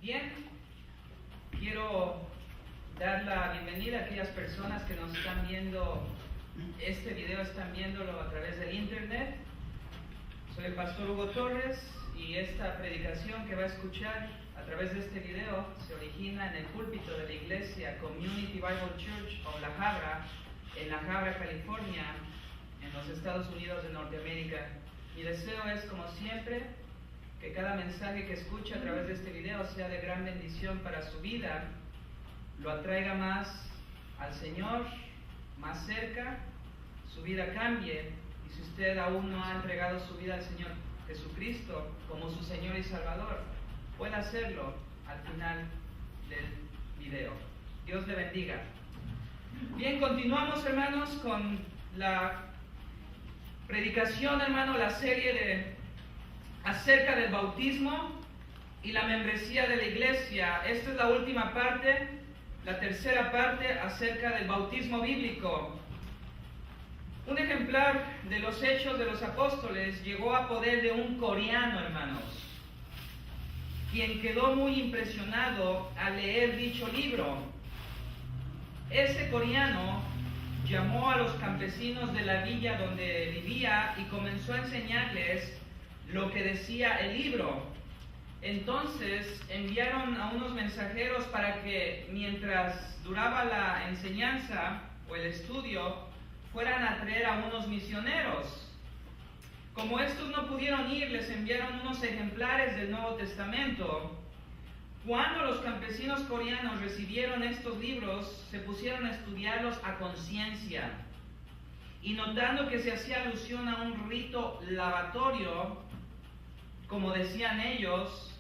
Bien, quiero dar la bienvenida a aquellas personas que nos están viendo este video, están viéndolo a través del internet. Soy el pastor Hugo Torres y esta predicación que va a escuchar a través de este video se origina en el púlpito de la iglesia Community Bible Church of La Habra, en La Habra, California, en los Estados Unidos de Norteamérica. Mi deseo es, como siempre, que cada mensaje que escuche a través de este video sea de gran bendición para su vida, lo atraiga más al Señor, más cerca, su vida cambie, y si usted aún no ha entregado su vida al Señor Jesucristo como su Señor y Salvador, pueda hacerlo al final del video. Dios le bendiga. Bien, continuamos, hermanos, con la predicación, hermano, la serie acerca del bautismo y la membresía de la iglesia. Esta es la última parte, la tercera parte acerca del bautismo bíblico. Un ejemplar de los Hechos de los Apóstoles llegó a poder de un coreano, hermanos, quien quedó muy impresionado al leer dicho libro. Ese coreano llamó a los campesinos de la villa donde vivía y comenzó a enseñarles lo que decía el libro. Entonces enviaron a unos mensajeros para que mientras duraba la enseñanza o el estudio fueran a traer a unos misioneros. Como estos no pudieron ir, les enviaron unos ejemplares del Nuevo Testamento. Cuando los campesinos coreanos recibieron estos libros, se pusieron a estudiarlos a conciencia, y notando que se hacía alusión a un rito lavatorio, como decían ellos,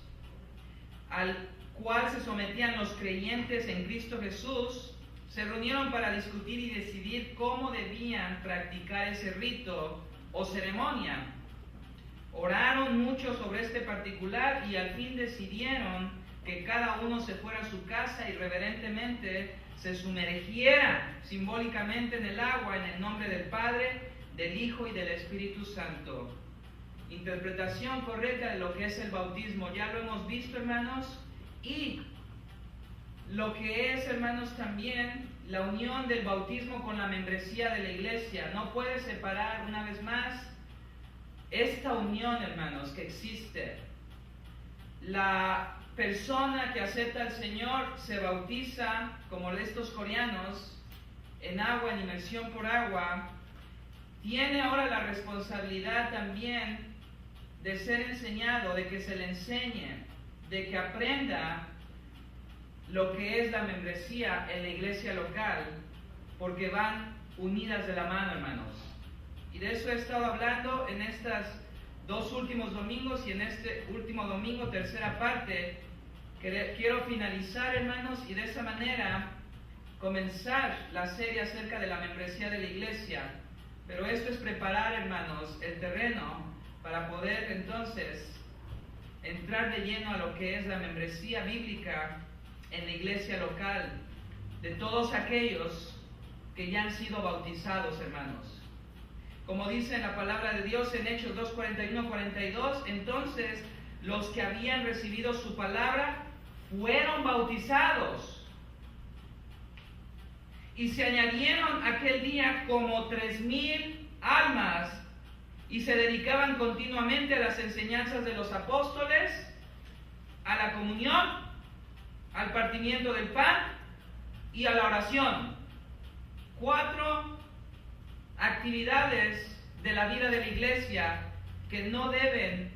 al cual se sometían los creyentes en Cristo Jesús, se reunieron para discutir y decidir cómo debían practicar ese rito o ceremonia. Oraron mucho sobre este particular y al fin decidieron que cada uno se fuera a su casa y reverentemente se sumergiera simbólicamente en el agua en el nombre del Padre, del Hijo y del Espíritu Santo. Interpretación correcta de lo que es el bautismo, ya lo hemos visto, hermanos, y lo que es, hermanos, también la unión del bautismo con la membresía de la iglesia. No puede separar, una vez más, esta unión, hermanos, que existe. La persona que acepta al Señor se bautiza, como estos coreanos, en agua, en inmersión por agua. Tiene ahora la responsabilidad también de ser enseñado, de que se le enseñe, de que aprenda lo que es la membresía en la iglesia local, porque van unidas de la mano, hermanos. Y de eso he estado hablando en estos dos últimos domingos, y en este último domingo, tercera parte, que quiero finalizar, hermanos, y de esa manera comenzar la serie acerca de la membresía de la iglesia. Pero esto es preparar, hermanos, el terreno para poder entonces entrar de lleno a lo que es la membresía bíblica en la iglesia local de todos aquellos que ya han sido bautizados, hermanos. Como dice en la palabra de Dios en Hechos 2:41-42, entonces los que habían recibido su palabra fueron bautizados, y se añadieron aquel día como 3,000 almas, y se dedicaban continuamente a las enseñanzas de los apóstoles, a la comunión, al partimiento del pan y a la oración. 4 actividades de la vida de la iglesia que no deben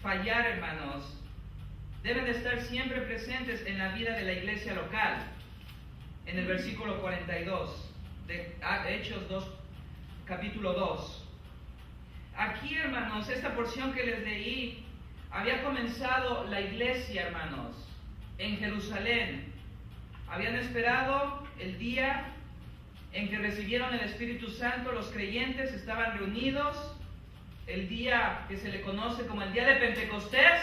fallar, hermanos. Deben de estar siempre presentes en la vida de la iglesia local. En el versículo 42 de Hechos 2, capítulo 2. Aquí, hermanos, esta porción que les leí, había comenzado la iglesia, hermanos, en Jerusalén. Habían esperado el día en que recibieron el Espíritu Santo. Los creyentes estaban reunidos, el día que se le conoce como el día de Pentecostés,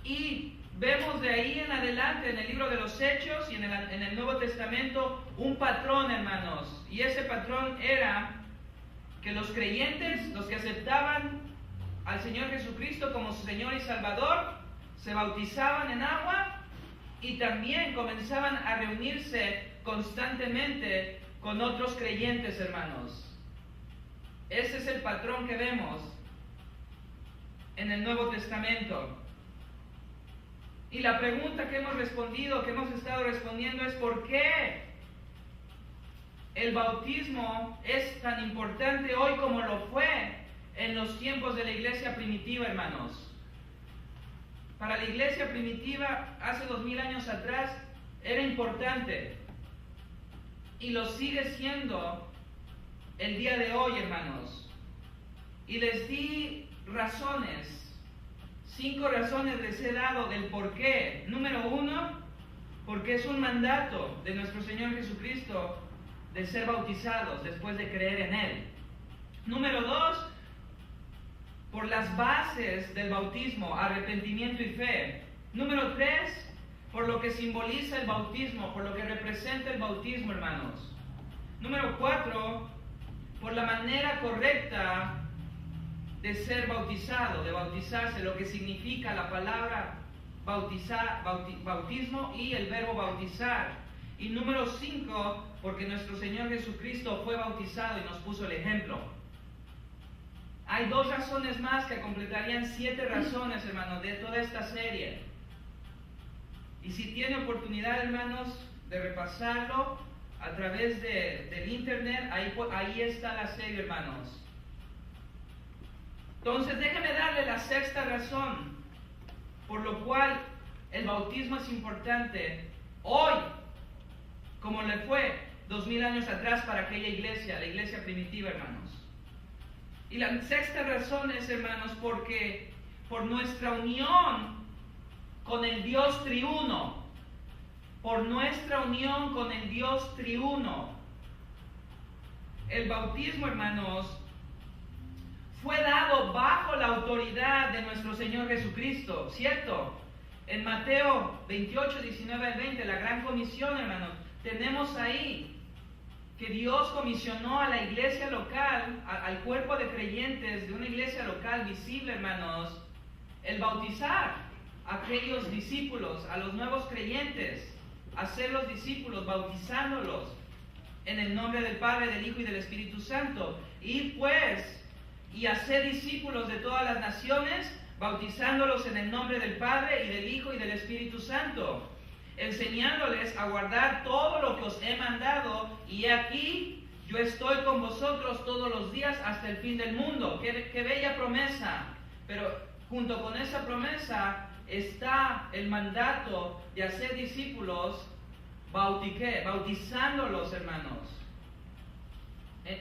y vemos de ahí en adelante en el libro de los Hechos y en el Nuevo Testamento un patrón, hermanos, y ese patrón era que los creyentes, los que aceptaban al Señor Jesucristo como su Señor y Salvador, se bautizaban en agua y también comenzaban a reunirse constantemente con otros creyentes, hermanos. Ese es el patrón que vemos en el Nuevo Testamento. Y la pregunta que hemos respondido, que hemos estado respondiendo es ¿por qué el bautismo es tan importante hoy como lo fue en los tiempos de la iglesia primitiva, hermanos? Para la iglesia primitiva, hace 2000 años atrás, era importante. Y lo sigue siendo el día de hoy, hermanos. Y les di razones. 5 razones les he dado del por qué. Número 1, porque es un mandato de nuestro Señor Jesucristo de ser bautizados después de creer en Él. Número 2, por las bases del bautismo, arrepentimiento y fe. Número 3, por lo que simboliza el bautismo, por lo que representa el bautismo, hermanos. Número 4, por la manera correcta de ser bautizado, de bautizarse, lo que significa la palabra bautismo y el verbo bautizar. Y número 5, porque nuestro Señor Jesucristo fue bautizado y nos puso el ejemplo. Hay 2 razones más que completarían 7 razones, hermanos, de toda esta serie. Y si tiene oportunidad, hermanos, de repasarlo a través del internet, ahí está la serie, hermanos. Entonces, déjeme darle la 6ª razón por lo cual el bautismo es importante hoy, como le fue 2000 años atrás para aquella iglesia, la iglesia primitiva, hermanos. Y la 6ª razón es, hermanos, porque por nuestra unión con el Dios triuno, por nuestra unión con el Dios triuno, el bautismo, hermanos, fue dado bajo la autoridad de nuestro Señor Jesucristo, ¿cierto? En Mateo 28, 19 al 20, la gran comisión, hermanos, tenemos ahí que Dios comisionó a la iglesia local, al cuerpo de creyentes de una iglesia local visible, hermanos, el bautizar a aquellos discípulos, a los nuevos creyentes, hacerlos discípulos, bautizándolos en el nombre del Padre, del Hijo y del Espíritu Santo. Y pues, y hacer discípulos de todas las naciones, bautizándolos en el nombre del Padre y del Hijo y del Espíritu Santo, enseñándoles a guardar todo lo que os he mandado, y aquí yo estoy con vosotros todos los días hasta el fin del mundo. Qué bella promesa. Pero junto con esa promesa está el mandato de hacer discípulos, bautizándolos, hermanos,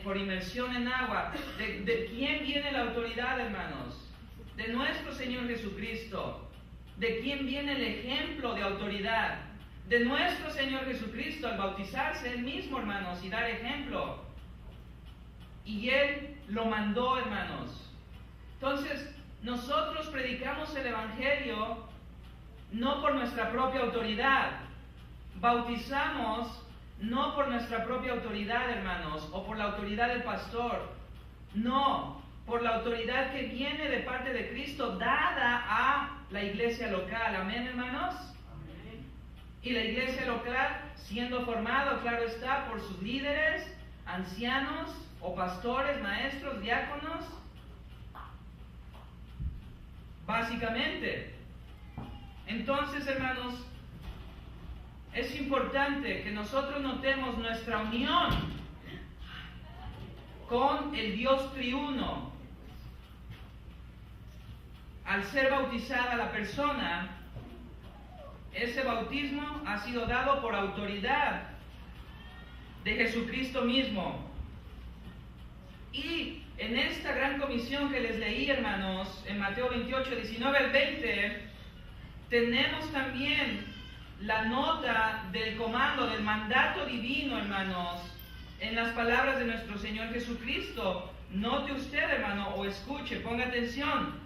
por inmersión en agua. ¿De quién viene la autoridad, hermanos? De nuestro Señor Jesucristo. ¿De quién viene el ejemplo de autoridad? De nuestro Señor Jesucristo, al bautizarse Él mismo, hermanos, y dar ejemplo. Y Él lo mandó, hermanos. Entonces, nosotros predicamos el Evangelio no por nuestra propia autoridad. Bautizamos no por nuestra propia autoridad, hermanos, o por la autoridad del pastor. No, por la autoridad que viene de parte de Cristo, dada a la iglesia local. Amén, hermanos. Amén. Y la iglesia local siendo formada, claro está, por sus líderes, ancianos o pastores, maestros, diáconos. Básicamente. Entonces, hermanos, es importante que nosotros notemos nuestra unión con el Dios triuno. Al ser bautizada la persona, ese bautismo ha sido dado por autoridad de Jesucristo mismo. Y en esta gran comisión que les leí, hermanos, en Mateo 28, 19 al 20, tenemos también la nota del comando, del mandato divino, hermanos, en las palabras de nuestro Señor Jesucristo. Note usted, hermano, o escuche, ponga atención.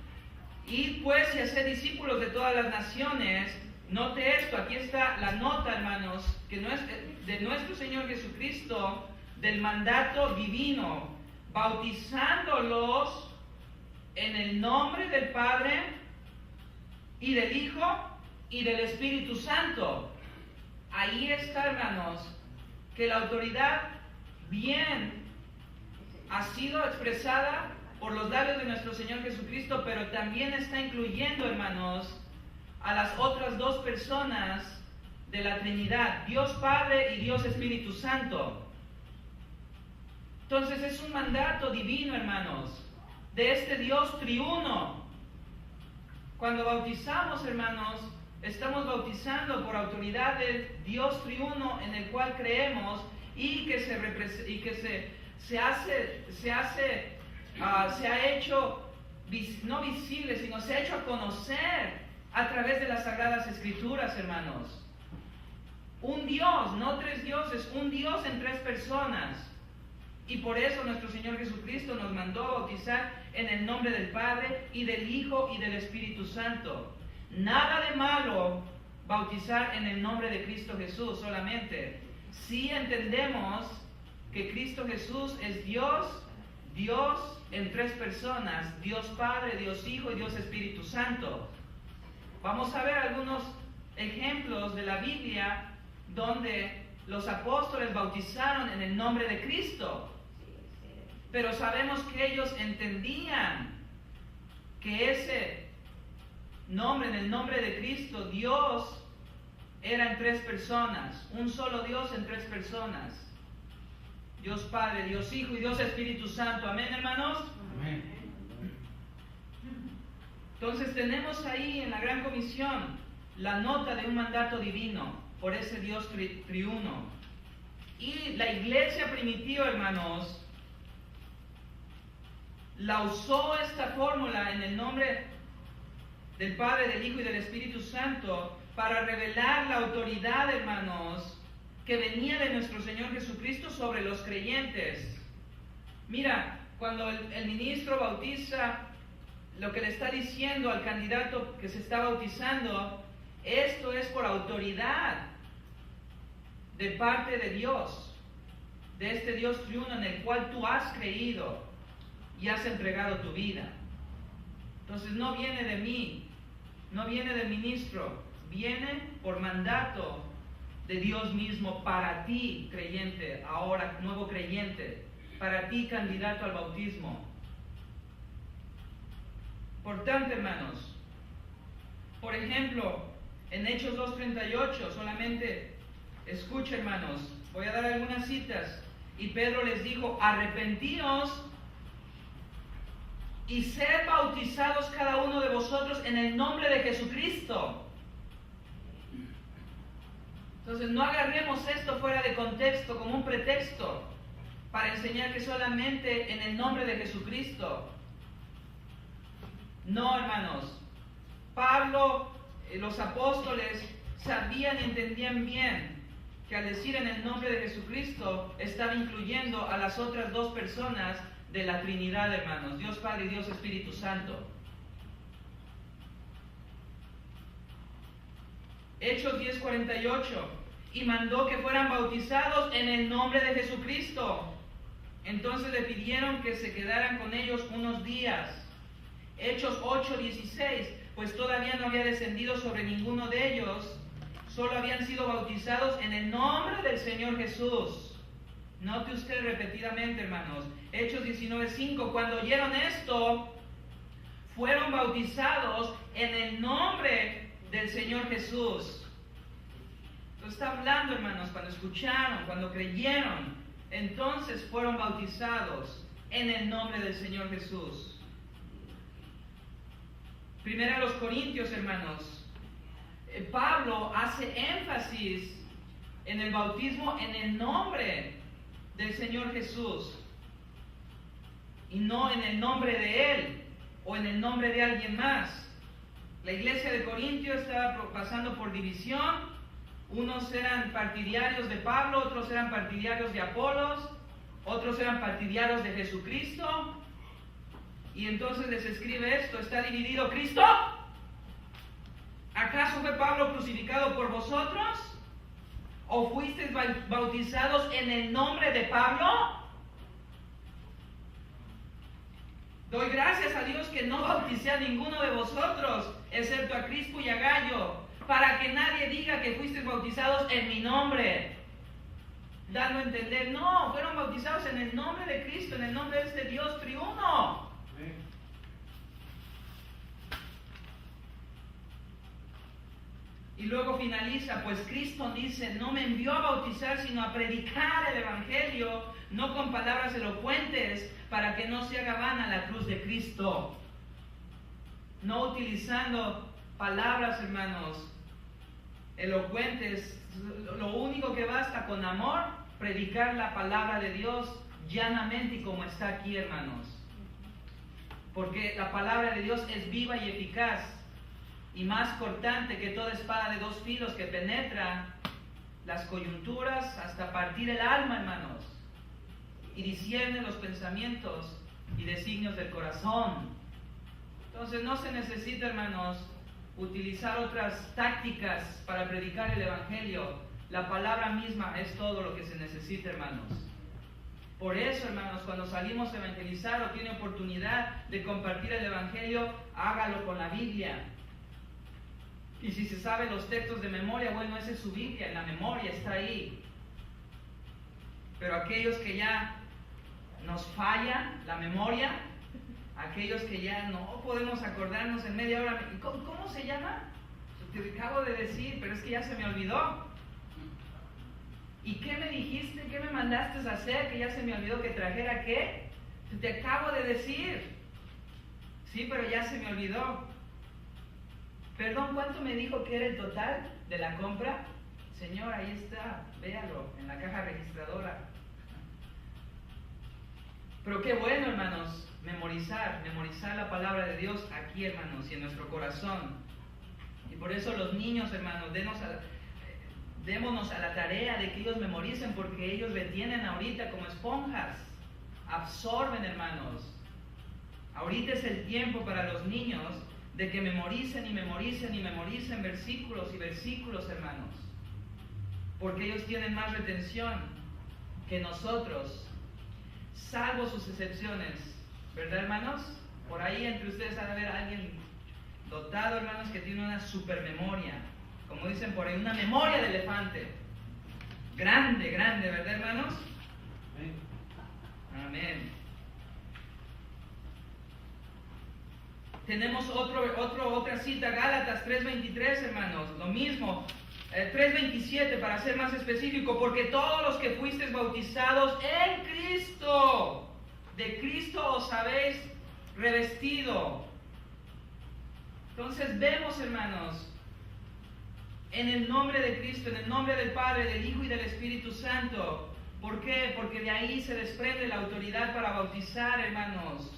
Y pues y hacer discípulos de todas las naciones. Note esto, aquí está la nota, hermanos, que no es de nuestro Señor Jesucristo, del mandato divino, bautizándolos en el nombre del Padre y del Hijo y del Espíritu Santo. Ahí está, hermanos, que la autoridad bien ha sido expresada por los labios de nuestro Señor Jesucristo, pero también está incluyendo, hermanos, a las otras dos personas de la Trinidad, Dios Padre y Dios Espíritu Santo. Entonces es un mandato divino, hermanos, de este Dios triuno. Cuando bautizamos, hermanos, estamos bautizando por autoridad del Dios triuno en el cual creemos y que se ha hecho no visible, sino se ha hecho a conocer a través de las Sagradas Escrituras, hermanos. Un Dios, no tres dioses, un Dios en tres personas. Y por eso nuestro Señor Jesucristo nos mandó a bautizar en el nombre del Padre y del Hijo y del Espíritu Santo. Nada de malo bautizar en el nombre de Cristo Jesús solamente. Si entendemos que Cristo Jesús es Dios, Dios en tres personas, Dios Padre, Dios Hijo y Dios Espíritu Santo. Vamos a ver algunos ejemplos de la Biblia donde los apóstoles bautizaron en el nombre de Cristo. Pero sabemos que ellos entendían que ese nombre, en el nombre de Cristo, Dios era en tres personas, un solo Dios en tres personas. Dios Padre, Dios Hijo y Dios Espíritu Santo. Amén, hermanos. Amén. Entonces tenemos ahí en la Gran Comisión la nota de un mandato divino por ese Dios triuno. Y la iglesia primitiva, hermanos, la usó esta fórmula en el nombre del Padre, del Hijo y del Espíritu Santo para revelar la autoridad, hermanos, que venía de nuestro Señor Jesucristo sobre los creyentes. Mira, cuando el ministro bautiza, lo que le está diciendo al candidato que se está bautizando, esto es por autoridad de parte de Dios, de este Dios triuno en el cual tú has creído y has entregado tu vida. Entonces no viene de mí, no viene del ministro, viene por mandato de Dios mismo para ti, creyente, ahora nuevo creyente, para ti, candidato al bautismo. Por tanto, hermanos, por ejemplo, en Hechos 2:38, solamente escucha, hermanos, voy a dar algunas citas. Y Pedro les dijo: arrepentíos y sed bautizados cada uno de vosotros en el nombre de Jesucristo. Entonces no agarremos esto fuera de contexto como un pretexto para enseñar que solamente en el nombre de Jesucristo. No, hermanos. Pablo, los apóstoles sabían y entendían bien que al decir en el nombre de Jesucristo estaba incluyendo a las otras dos personas de la Trinidad, hermanos, Dios Padre y Dios Espíritu Santo. Hechos 10:48, y mandó que fueran bautizados en el nombre de Jesucristo. Entonces le pidieron que se quedaran con ellos unos días. Hechos 8:16, pues todavía no había descendido sobre ninguno de ellos, solo habían sido bautizados en el nombre del Señor Jesús. Note usted repetidamente, hermanos. Hechos 19:5, cuando oyeron esto, fueron bautizados en el nombre del Señor Jesús. Lo está hablando, hermanos, cuando escucharon, cuando creyeron, entonces fueron bautizados en el nombre del Señor Jesús. Primero a los Corintios, hermanos, Pablo hace énfasis en el bautismo en el nombre del Señor Jesús y no en el nombre de Él o en el nombre de alguien más. La iglesia de Corintio estaba pasando por división. Unos eran partidarios de Pablo, otros eran partidarios de Apolos, otros eran partidarios de Jesucristo. Y entonces les escribe esto: ¿está dividido Cristo? ¿Acaso fue Pablo crucificado por vosotros? ¿O fuisteis bautizados en el nombre de Pablo? Doy gracias a Dios que no bauticé a ninguno de vosotros, excepto a Crispo y a Gallo, para que nadie diga que fuisteis bautizados en mi nombre. Dando a entender, no, fueron bautizados en el nombre de Cristo, en el nombre de este Dios triuno. Y luego finaliza, pues Cristo dice, no me envió a bautizar, sino a predicar el Evangelio, no con palabras elocuentes, para que no se haga vana la cruz de Cristo. No utilizando palabras, hermanos, elocuentes. Lo único que basta con amor, predicar la palabra de Dios llanamente y como está aquí, hermanos. Porque la palabra de Dios es viva y eficaz, y más cortante que toda espada de dos filos, que penetra las coyunturas hasta partir el alma, hermanos, y discierne los pensamientos y designios del corazón. Entonces no se necesita, hermanos, utilizar otras tácticas para predicar el Evangelio. La palabra misma es todo lo que se necesita, hermanos. Por eso, hermanos, cuando salimos a evangelizar o tiene oportunidad de compartir el Evangelio, hágalo con la Biblia. Y si se sabe los textos de memoria, bueno, esa es su Biblia, en la memoria está ahí. Pero aquellos que ya nos falla la memoria, aquellos que ya no podemos acordarnos en media hora, ¿cómo se llama? Te acabo de decir, pero es que ya se me olvidó. ¿Y qué me dijiste? ¿Qué me mandaste a hacer? Que ya se me olvidó que trajera qué. Te acabo de decir. Sí, pero ya se me olvidó. Perdón, ¿cuánto me dijo que era el total de la compra? Señor, ahí está, véalo, en la caja registradora. Pero qué bueno, hermanos, memorizar la palabra de Dios aquí, hermanos, y en nuestro corazón. Y por eso los niños, hermanos, démonos a la tarea de que ellos memoricen, porque ellos retienen ahorita como esponjas, absorben, hermanos. Ahorita es el tiempo para los niños de que memoricen y memoricen y memoricen versículos y versículos, hermanos, porque ellos tienen más retención que nosotros, salvo sus excepciones, ¿verdad, hermanos? Por ahí entre ustedes ha de haber alguien dotado, hermanos, que tiene una supermemoria, como dicen por ahí, una memoria de elefante, grande, grande, ¿verdad, hermanos? Amén. Tenemos otra cita, Gálatas 3:23, hermanos, lo mismo, 3:27 para ser más específico, porque todos los que fuisteis bautizados en Cristo, de Cristo os habéis revestido. Entonces vemos, hermanos, en el nombre de Cristo, en el nombre del Padre, del Hijo y del Espíritu Santo. ¿Por qué? Porque de ahí se desprende la autoridad para bautizar, hermanos.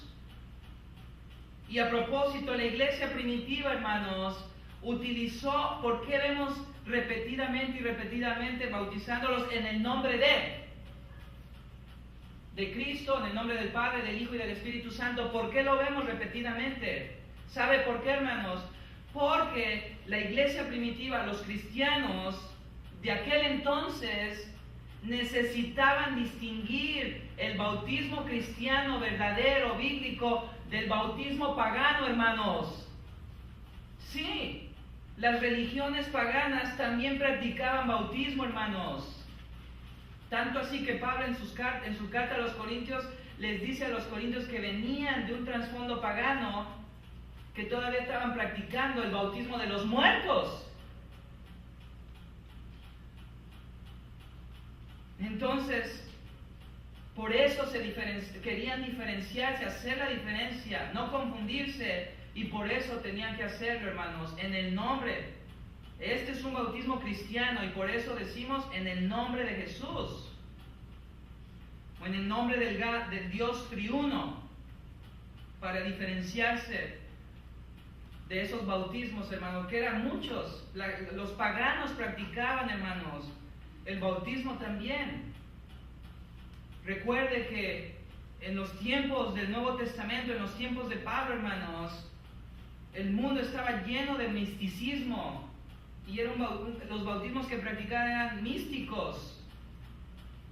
Y a propósito, la iglesia primitiva, hermanos, utilizó, ¿por qué vemos repetidamente y repetidamente bautizándolos en el nombre de Cristo, en el nombre del Padre, del Hijo y del Espíritu Santo? ¿Por qué lo vemos repetidamente? ¿Sabe por qué, hermanos? Porque la iglesia primitiva, los cristianos de aquel entonces, necesitaban distinguir el bautismo cristiano verdadero, bíblico, del bautismo pagano, hermanos. Sí, las religiones paganas también practicaban bautismo, hermanos. Tanto así que Pablo en su carta a los Corintios les dice a los corintios que venían de un trasfondo pagano, que todavía estaban practicando el bautismo de los muertos. Entonces, por eso querían diferenciarse, hacer la diferencia, no confundirse, y por eso tenían que hacerlo, hermanos, en el nombre. Este es un bautismo cristiano, y por eso decimos en el nombre de Jesús, o en el nombre del Dios triuno, para diferenciarse de esos bautismos, hermanos, que eran muchos. Los paganos practicaban, hermanos, el bautismo también. Recuerde que en los tiempos del Nuevo Testamento, en los tiempos de Pablo, hermanos, el mundo estaba lleno de misticismo, y los bautismos que practicaban eran místicos.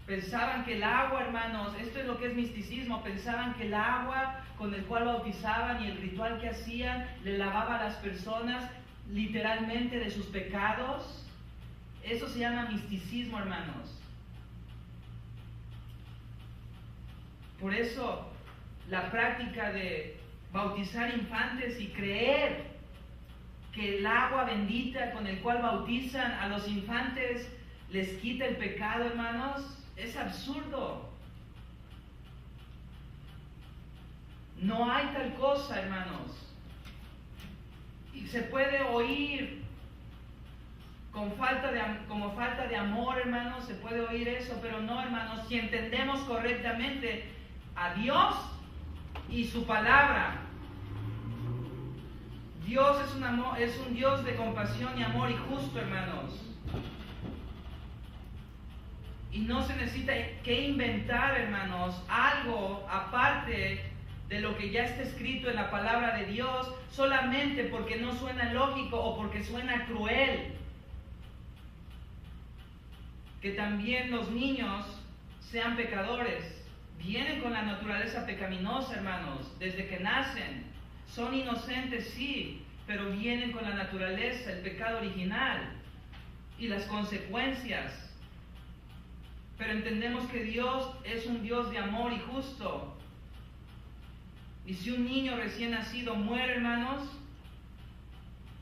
Pensaban que el agua, hermanos, esto es lo que es misticismo, pensaban que el agua con el cual bautizaban y el ritual que hacían le lavaba a las personas literalmente de sus pecados. Eso se llama misticismo, hermanos. Por eso, la práctica de bautizar infantes y creer que el agua bendita con el cual bautizan a los infantes les quita el pecado, hermanos, es absurdo. No hay tal cosa, hermanos. Y se puede oír como falta de amor, hermanos, se puede oír eso, pero no, hermanos, si entendemos correctamente a Dios y su palabra. Dios es un Dios de compasión y amor y justo, hermanos. Y no se necesita que inventar, hermanos, algo aparte de lo que ya está escrito en la palabra de Dios, solamente porque no suena lógico o porque suena cruel. Que también los niños sean pecadores. Vienen con la naturaleza pecaminosa, hermanos, desde que nacen. Son inocentes, sí, pero vienen con la naturaleza, el pecado original y las consecuencias. Pero entendemos que Dios es un Dios de amor y justo. Y si un niño recién nacido muere, hermanos,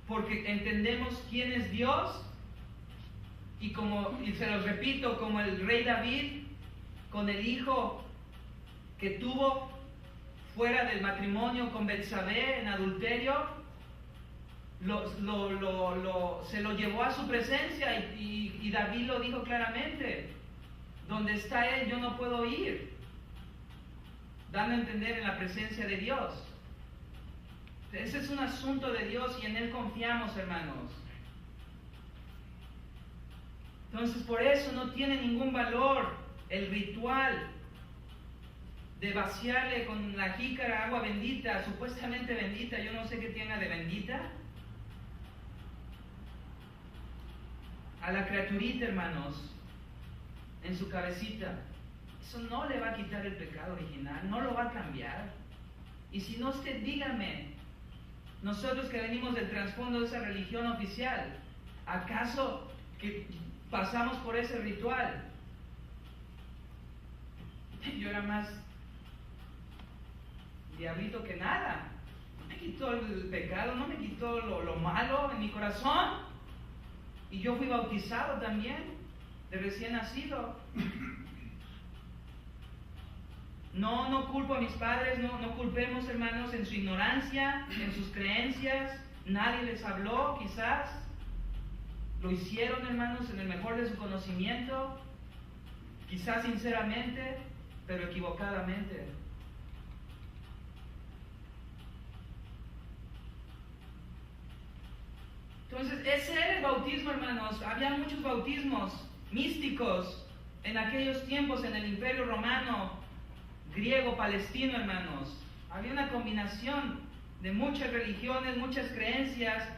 porque entendemos quién es Dios, y se los repito, como el rey David, con el hijo que tuvo fuera del matrimonio con Betsabé en adulterio, se lo llevó a su presencia y David lo dijo claramente: donde está él yo no puedo ir, dando a entender en la presencia de Dios. Ese es un asunto de Dios y en Él confiamos, hermanos. Entonces, por eso no tiene ningún valor el ritual de vaciarle con la jícara agua bendita, supuestamente bendita, yo no sé qué tenga de bendita, a la criaturita, hermanos, en su cabecita. Eso no le va a quitar el pecado original, no lo va a cambiar. Y si no, usted dígame, nosotros que venimos del trasfondo de esa religión oficial, ¿acaso que pasamos por ese ritual? Yo era más diablito que nada. No me quitó el pecado, no me quitó lo malo en mi corazón. Y yo fui bautizado también, de recién nacido. No culpo a mis padres, no culpemos, hermanos, en su ignorancia, en sus creencias. Nadie les habló, quizás. Lo hicieron, hermanos, en el mejor de su conocimiento. Quizás sinceramente, pero equivocadamente. Entonces, ese era el bautismo, hermanos. Había muchos bautismos místicos en aquellos tiempos en el Imperio Romano, griego, palestino, hermanos. Había una combinación de muchas religiones, muchas creencias,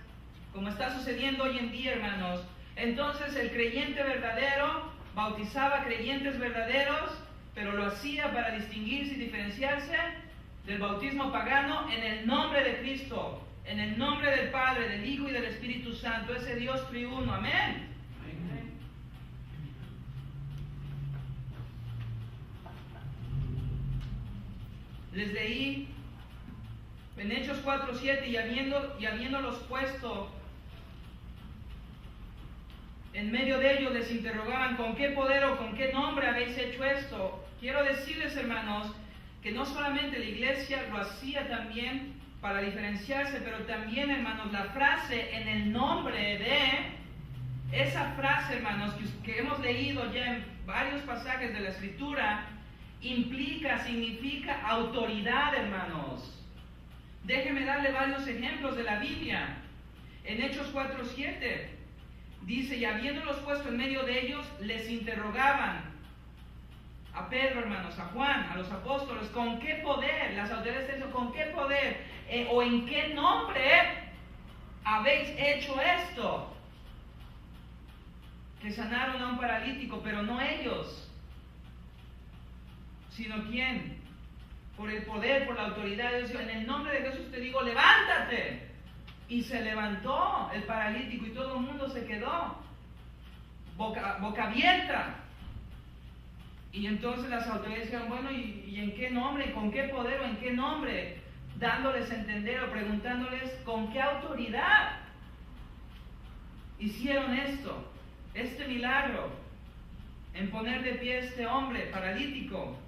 como está sucediendo hoy en día, hermanos. Entonces, el creyente verdadero bautizaba creyentes verdaderos, pero lo hacía para distinguirse y diferenciarse del bautismo pagano en el nombre de Cristo, en el nombre del Padre, del Hijo y del Espíritu Santo, ese Dios triuno. Amén. Les leí en Hechos 4:7, y habiéndolos puesto en medio de ellos, les interrogaban: ¿con qué poder o con qué nombre habéis hecho esto? Quiero decirles, hermanos, que no solamente la iglesia lo hacía también para diferenciarse, pero también, hermanos, la frase en el nombre de, esa frase, hermanos, que hemos leído ya en varios pasajes de la Escritura, significa autoridad, hermanos. Déjenme darle varios ejemplos de la Biblia. En Hechos 4:7 dice: y habiéndolos puesto en medio de ellos, les interrogaban a Pedro, hermanos, a Juan, a los apóstoles: ¿con qué poder? Las autoridades dicen: ¿con qué poder? ¿O en qué nombre habéis hecho esto? Que sanaron a un paralítico, pero no ellos. sino ¿quién? Por el poder, por la autoridad de Dios. En el nombre de Jesús te digo, levántate. Y se levantó el paralítico y todo el mundo se quedó boca abierta. Y entonces las autoridades dijeron, bueno, ¿y en qué nombre? ¿Con qué poder o en qué nombre? Dándoles a entender o preguntándoles con qué autoridad hicieron esto, este milagro, en poner de pie a este hombre paralítico.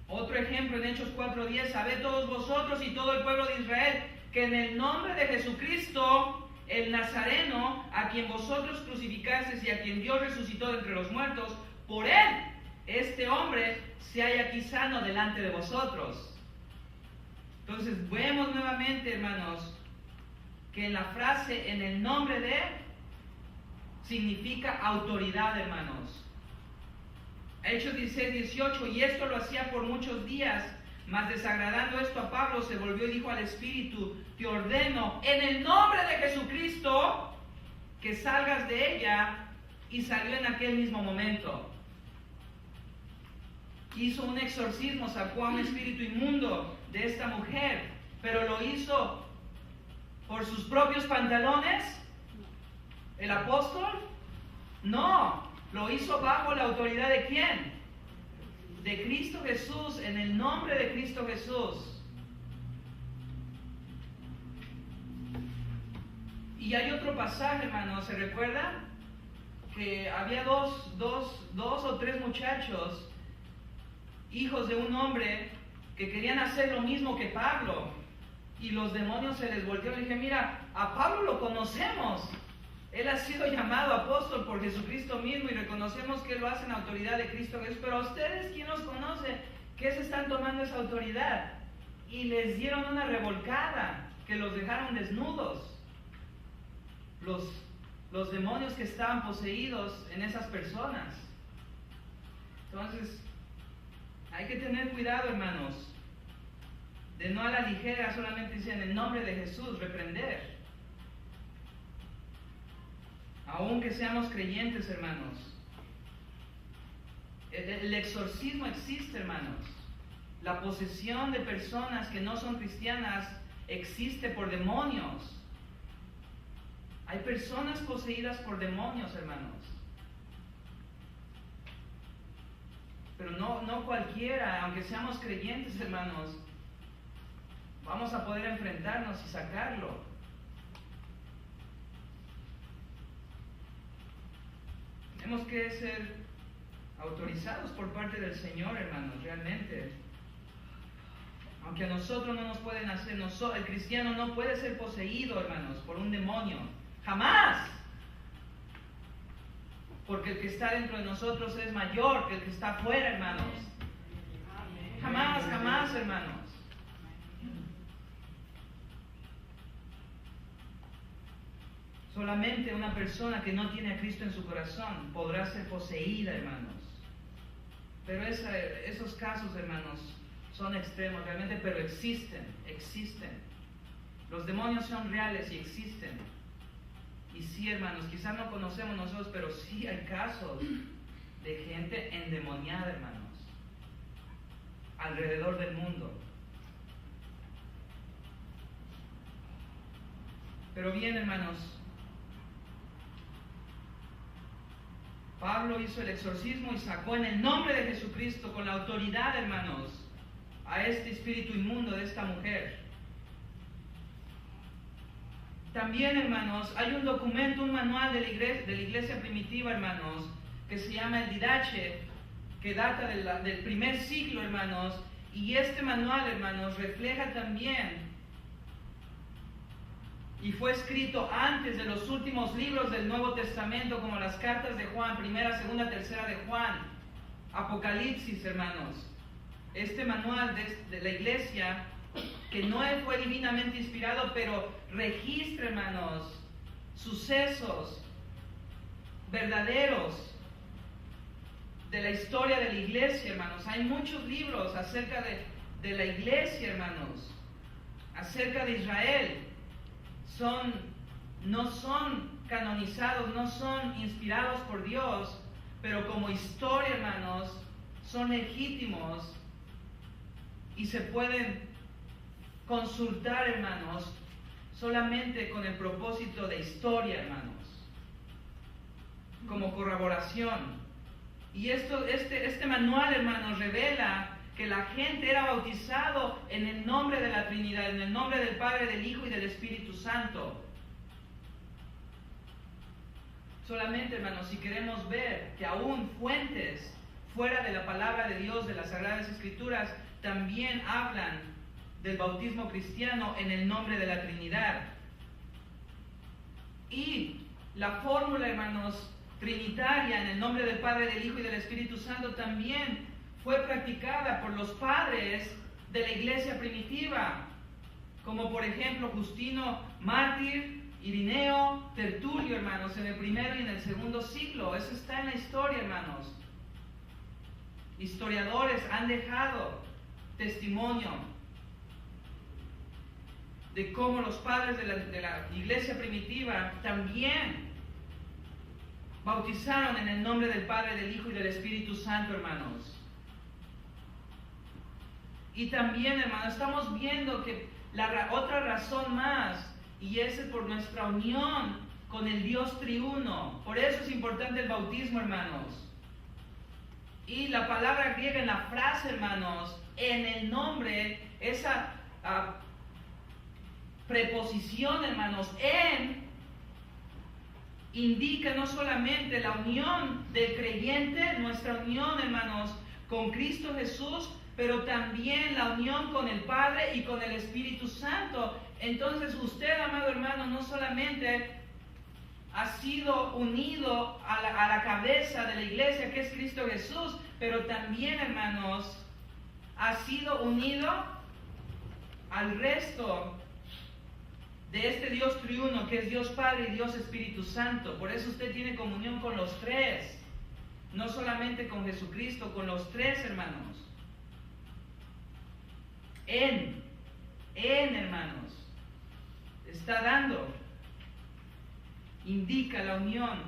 Otro ejemplo en Hechos 4:10, sabed todos vosotros y todo el pueblo de Israel, que en el nombre de Jesucristo, el Nazareno, a quien vosotros crucificasteis y a quien Dios resucitó de entre los muertos, por él, este hombre se halla aquí sano delante de vosotros. Entonces vemos nuevamente, hermanos, que en la frase en el nombre de significa autoridad, hermanos. Hechos 16:18, y esto lo hacía por muchos días, mas desagradando esto a Pablo, se volvió y dijo al Espíritu, te ordeno en el nombre de Jesucristo que salgas de ella, y salió en aquel mismo momento. Hizo un exorcismo, sacó a un espíritu inmundo de esta mujer, pero lo hizo por sus propios pantalones, el apóstol. No, lo hizo bajo la autoridad de ¿quién? De Cristo Jesús, en el nombre de Cristo Jesús. Y hay otro pasaje, hermanos, ¿se recuerda? Que había dos o tres muchachos, hijos de un hombre, que querían hacer lo mismo que Pablo. Y los demonios se les voltearon y dije, mira, a Pablo lo conocemos. Él ha sido llamado apóstol por Jesucristo mismo y reconocemos que él lo hace en autoridad de Cristo Jesús. Pero a ustedes, ¿quién los conoce? ¿Qué se están tomando esa autoridad? Y les dieron una revolcada que los dejaron desnudos. Los demonios que estaban poseídos en esas personas. Entonces, hay que tener cuidado, hermanos, de no a la ligera solamente decir en el nombre de Jesús, reprender. Aunque seamos creyentes, hermanos, el exorcismo existe, hermanos. La posesión de personas que no son cristianas existe por demonios. Hay personas poseídas por demonios, hermanos. Pero no cualquiera, aunque seamos creyentes, hermanos, vamos a poder enfrentarnos y sacarlo. Tenemos que ser autorizados por parte del Señor, hermanos, realmente. Aunque a nosotros no nos pueden hacer, el cristiano no puede ser poseído, hermanos, por un demonio. ¡Jamás! Porque el que está dentro de nosotros es mayor que el que está afuera, hermanos. Jamás, jamás, hermanos. Solamente una persona que no tiene a Cristo en su corazón podrá ser poseída, hermanos. Pero esos casos, hermanos, son extremos realmente, pero existen. Los demonios son reales y existen. Y sí, hermanos, quizás no conocemos nosotros, pero sí hay casos de gente endemoniada, hermanos, alrededor del mundo. Pero bien, hermanos, Pablo hizo el exorcismo y sacó en el nombre de Jesucristo, con la autoridad, hermanos, a este espíritu inmundo de esta mujer. También, hermanos, hay un documento, un manual de la iglesia primitiva, hermanos, que se llama el Didache, que data del primer siglo, hermanos, y este manual, hermanos, refleja también, y fue escrito antes de los últimos libros del Nuevo Testamento, como las cartas de Juan, primera, segunda, tercera de Juan, Apocalipsis, hermanos. Este manual de la iglesia, que no fue divinamente inspirado, pero registra, hermanos, sucesos verdaderos de la historia de la iglesia, hermanos. Hay muchos libros acerca de la iglesia, hermanos, acerca de Israel. No son canonizados, no son inspirados por Dios, pero como historia, hermanos, son legítimos y se pueden consultar, hermanos, solamente con el propósito de historia, hermanos, como corroboración. Y este manual, hermanos, revela que la gente era bautizado en el nombre de la Trinidad, en el nombre del Padre, del Hijo y del Espíritu Santo. Solamente, hermanos, si queremos ver que aún fuentes fuera de la palabra de Dios, de las Sagradas Escrituras, también hablan del bautismo cristiano en el nombre de la Trinidad. Y la fórmula, hermanos, trinitaria en el nombre del Padre, del Hijo y del Espíritu Santo también fue practicada por los padres de la iglesia primitiva, como por ejemplo Justino Mártir, Irineo, Tertulio, hermanos, en el primero y en el segundo siglo. Eso está en la historia, hermanos. Historiadores han dejado testimonio de cómo los padres de la iglesia primitiva también bautizaron en el nombre del Padre, del Hijo y del Espíritu Santo, hermanos. Y también, hermanos, estamos viendo que otra razón más, y es por nuestra unión con el Dios triuno. Por eso es importante el bautismo, hermanos. Y la palabra griega en la frase, hermanos, en el nombre, esa preposición, hermanos, en, indica no solamente la unión del creyente, nuestra unión, hermanos, con Cristo Jesús, pero también la unión con el Padre y con el Espíritu Santo. Entonces usted, amado hermano, no solamente ha sido unido a la cabeza de la iglesia, que es Cristo Jesús, pero también, hermanos, ha sido unido al resto de este Dios triuno, que es Dios Padre y Dios Espíritu Santo. Por eso usted tiene comunión con los tres, no solamente con Jesucristo, con los tres, hermanos. Hermanos, está dando, indica la unión,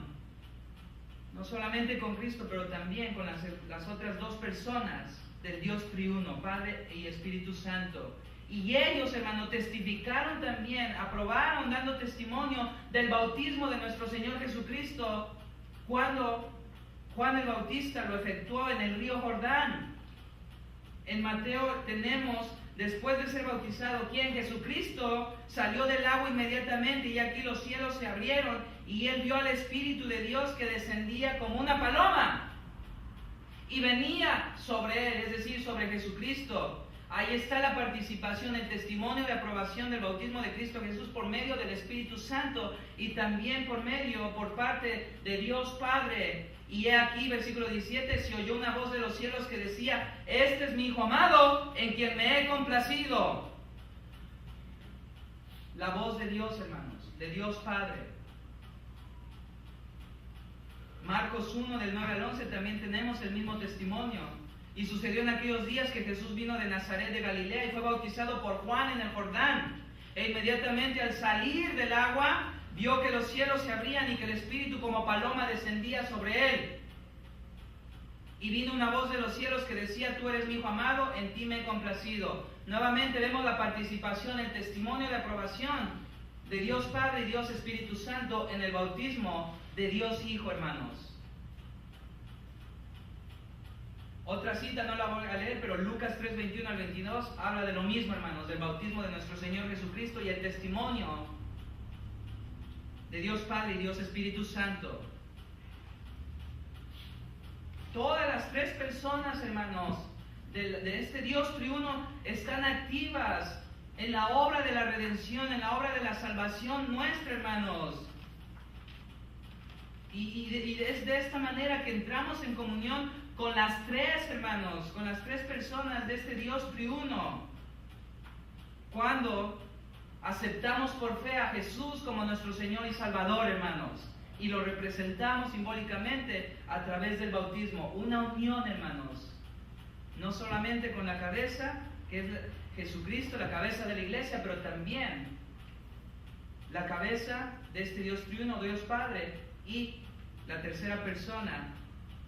no solamente con Cristo, pero también con las otras dos personas del Dios triuno, Padre y Espíritu Santo. Y ellos, hermanos, testificaron también, aprobaron, dando testimonio del bautismo de nuestro Señor Jesucristo, cuando Juan el Bautista lo efectuó en el río Jordán. En Mateo tenemos, después de ser bautizado, ¿quién? Jesucristo salió del agua inmediatamente, y aquí los cielos se abrieron, y él vio al Espíritu de Dios que descendía como una paloma y venía sobre él, es decir, sobre Jesucristo. Ahí está la participación, el testimonio de aprobación del bautismo de Cristo Jesús por medio del Espíritu Santo, y también por parte de Dios Padre. Y he aquí, versículo 17, se oyó una voz de los cielos que decía: este es mi Hijo amado, en quien me he complacido. La voz de Dios, hermanos, de Dios Padre. Marcos 1, del 9 al 11, también tenemos el mismo testimonio. Y sucedió en aquellos días que Jesús vino de Nazaret de Galilea y fue bautizado por Juan en el Jordán. E inmediatamente al salir del agua, vio que los cielos se abrían y que el Espíritu como paloma descendía sobre él. Y vino una voz de los cielos que decía: tú eres mi Hijo amado, en ti me he complacido. Nuevamente vemos la participación, el testimonio de aprobación de Dios Padre y Dios Espíritu Santo en el bautismo de Dios Hijo, hermanos. Otra cita no la voy a leer, pero Lucas 3, 21 al 22 habla de lo mismo, hermanos, del bautismo de nuestro Señor Jesucristo y el testimonio de Dios Padre y Dios Espíritu Santo. Todas las tres personas, hermanos, de este Dios triuno están activas en la obra de la redención, en la obra de la salvación nuestra, hermanos. Y es de esta manera que entramos en comunión con las tres, hermanos, con las tres personas de este Dios triuno, cuando aceptamos por fe a Jesús como nuestro Señor y Salvador, hermanos, y lo representamos simbólicamente a través del bautismo. Una unión, hermanos, no solamente con la cabeza, que es Jesucristo, la cabeza de la iglesia, pero también la cabeza de este Dios triuno, Dios Padre, y la tercera persona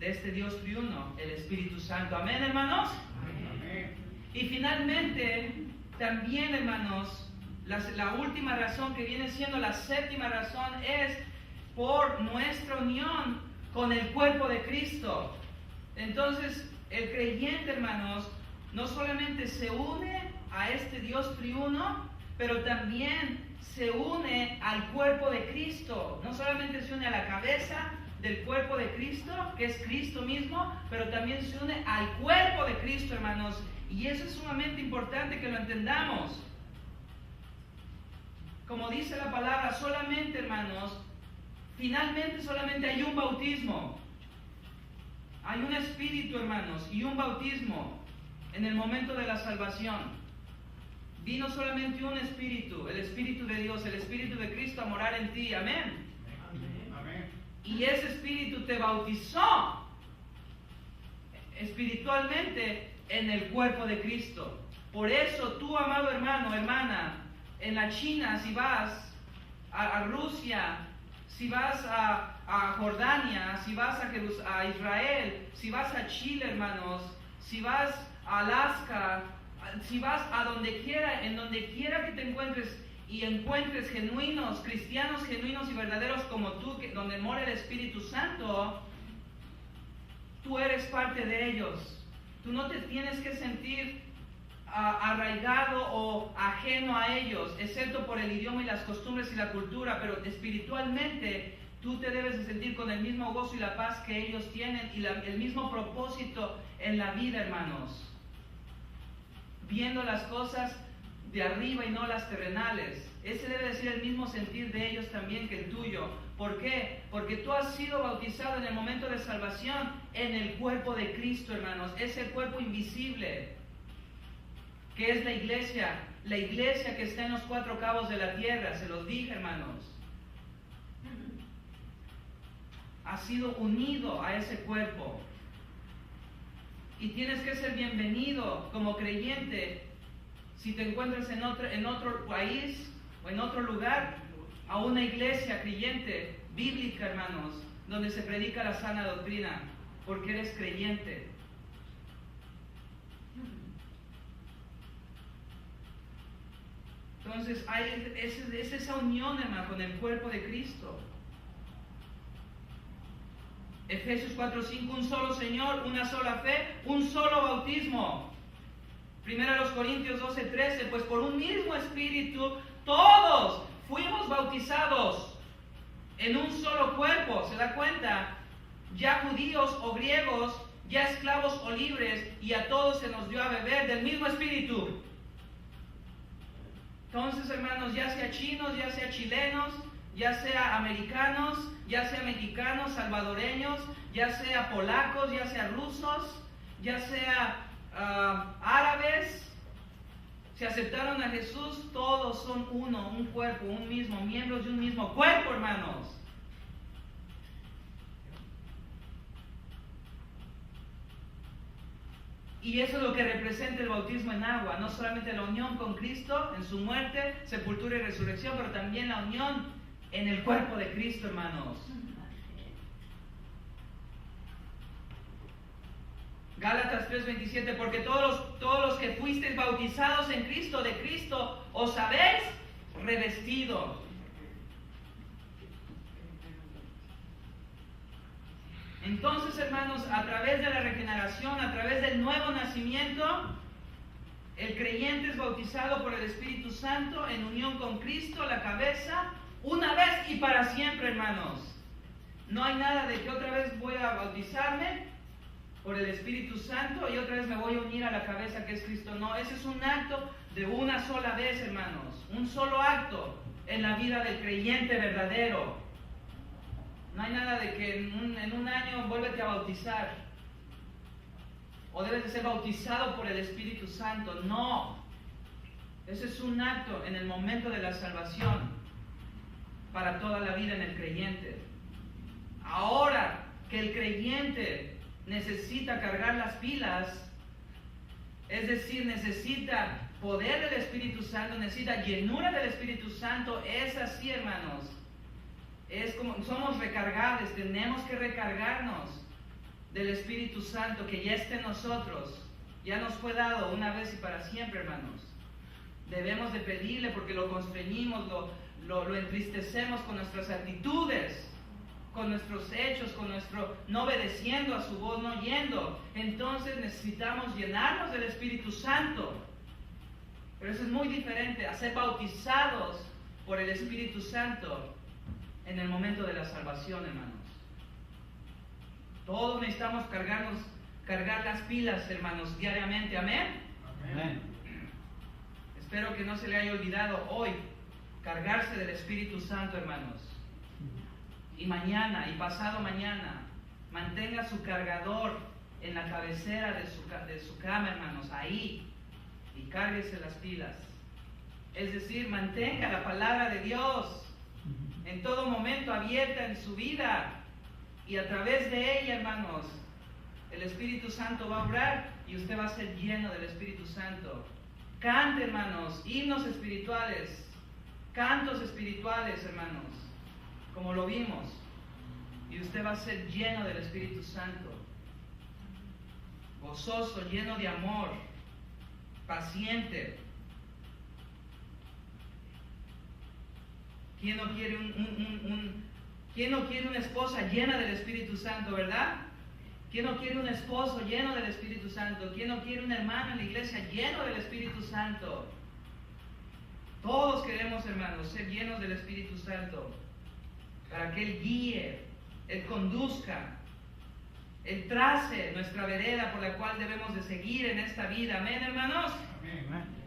de este Dios triuno, el Espíritu Santo. Amén, hermanos. Amén. Y finalmente, también, hermanos, la última razón, que viene siendo la séptima razón, es por nuestra unión con el cuerpo de Cristo. Entonces, el creyente, hermanos, no solamente se une a este Dios triuno, pero también se une al cuerpo de Cristo. No solamente se une a la cabeza del cuerpo de Cristo, que es Cristo mismo, pero también se une al cuerpo de Cristo, hermanos. Y eso es sumamente importante que lo entendamos. Como dice la palabra, solamente, hermanos, finalmente solamente hay un bautismo. Hay un espíritu, hermanos, y un bautismo en el momento de la salvación. Vino solamente un espíritu, el Espíritu de Dios, el Espíritu de Cristo a morar en ti. Amén. Amén. Y ese espíritu te bautizó espiritualmente en el cuerpo de Cristo. Por eso tú, amado hermano, hermana, en la China, si vas a Rusia, si vas a Jordania, si vas a Israel, si vas a Chile, hermanos, si vas a Alaska, si vas a donde quiera, en donde quiera que te encuentres y encuentres genuinos, cristianos genuinos y verdaderos como tú, donde mora el Espíritu Santo, tú eres parte de ellos. Tú no te tienes que sentir arraigado o ajeno a ellos, excepto por el idioma y las costumbres y la cultura, pero espiritualmente tú te debes de sentir con el mismo gozo y la paz que ellos tienen y el mismo propósito en la vida, hermanos. Viendo las cosas de arriba y no las terrenales. Ese debe de ser el mismo sentir de ellos también que el tuyo. ¿Por qué? Porque tú has sido bautizado en el momento de salvación en el cuerpo de Cristo, hermanos. Ese cuerpo invisible que es la iglesia que está en los cuatro cabos de la tierra. Se los dije, hermanos. Has sido unido a ese cuerpo. Y tienes que ser bienvenido como creyente si te encuentras en otro país o en otro lugar, a una iglesia creyente, bíblica, hermanos, donde se predica la sana doctrina, porque eres creyente. Entonces es esa unión, hermano, con el cuerpo de Cristo. Efesios 4:5, un solo Señor, una sola fe, un solo bautismo. 1 Corintios 12:13, pues por un mismo espíritu todos fuimos bautizados en un solo cuerpo. ¿Se da cuenta? Ya judíos o griegos, ya esclavos o libres, y a todos se nos dio a beber del mismo espíritu. Entonces, hermanos, ya sea chinos, ya sea chilenos, ya sea americanos, ya sea mexicanos, salvadoreños, ya sea polacos, ya sea rusos, ya sea árabes, si aceptaron a Jesús, todos son uno, un cuerpo, un mismo, miembros de un mismo cuerpo, hermanos. Y eso es lo que representa el bautismo en agua, no solamente la unión con Cristo en su muerte, sepultura y resurrección, pero también la unión en el cuerpo de Cristo, hermanos. Gálatas 3:27, porque todos los que fuisteis bautizados en Cristo, de Cristo os habéis revestido. Entonces, hermanos, a través de la regeneración, a través del nuevo nacimiento, el creyente es bautizado por el Espíritu Santo en unión con Cristo, la cabeza, una vez y para siempre, hermanos. No hay nada de que otra vez voy a bautizarme por el Espíritu Santo y otra vez me voy a unir a la cabeza que es Cristo. No, ese es un acto de una sola vez, hermanos. Un solo acto en la vida del creyente verdadero. No hay nada de que en un año vuélvete a bautizar. O debes de ser bautizado por el Espíritu Santo. No. Ese es un acto en el momento de la salvación para toda la vida en el creyente. Ahora que el creyente necesita cargar las pilas, es decir, necesita poder del Espíritu Santo, necesita llenura del Espíritu Santo, es así, hermanos. Es como somos recargables, tenemos que recargarnos del Espíritu Santo que ya está en nosotros, ya nos fue dado una vez y para siempre, hermanos. Debemos de pedirle porque lo constreñimos, lo entristecemos con nuestras actitudes, con nuestros hechos, con nuestro no obedeciendo a su voz, no yendo. Entonces necesitamos llenarnos del Espíritu Santo. Pero eso es muy diferente a ser bautizados por el Espíritu Santo en el momento de la salvación, hermanos. Todos necesitamos cargar las pilas, hermanos, diariamente. Amén. Amén. Espero que no se le haya olvidado hoy cargarse del Espíritu Santo, hermanos. Y mañana y pasado mañana mantenga su cargador en la cabecera de su cama, hermanos, ahí, y cárguese las pilas. Es decir, mantenga la palabra de Dios en todo momento abierta en su vida, y a través de ella, hermanos, el Espíritu Santo va a obrar y usted va a ser lleno del Espíritu Santo. Cante, hermanos, himnos espirituales, cantos espirituales, hermanos, como lo vimos, y usted va a ser lleno del Espíritu Santo, gozoso, lleno de amor, paciente. ¿Quién no quiere ¿quién no quiere una esposa llena del Espíritu Santo, verdad? ¿Quién no quiere un esposo lleno del Espíritu Santo? ¿Quién no quiere un hermano en la iglesia lleno del Espíritu Santo? Todos queremos, hermanos, ser llenos del Espíritu Santo, para que Él guíe, Él conduzca, Él trace nuestra vereda por la cual debemos de seguir en esta vida. Amén, hermanos. Amén.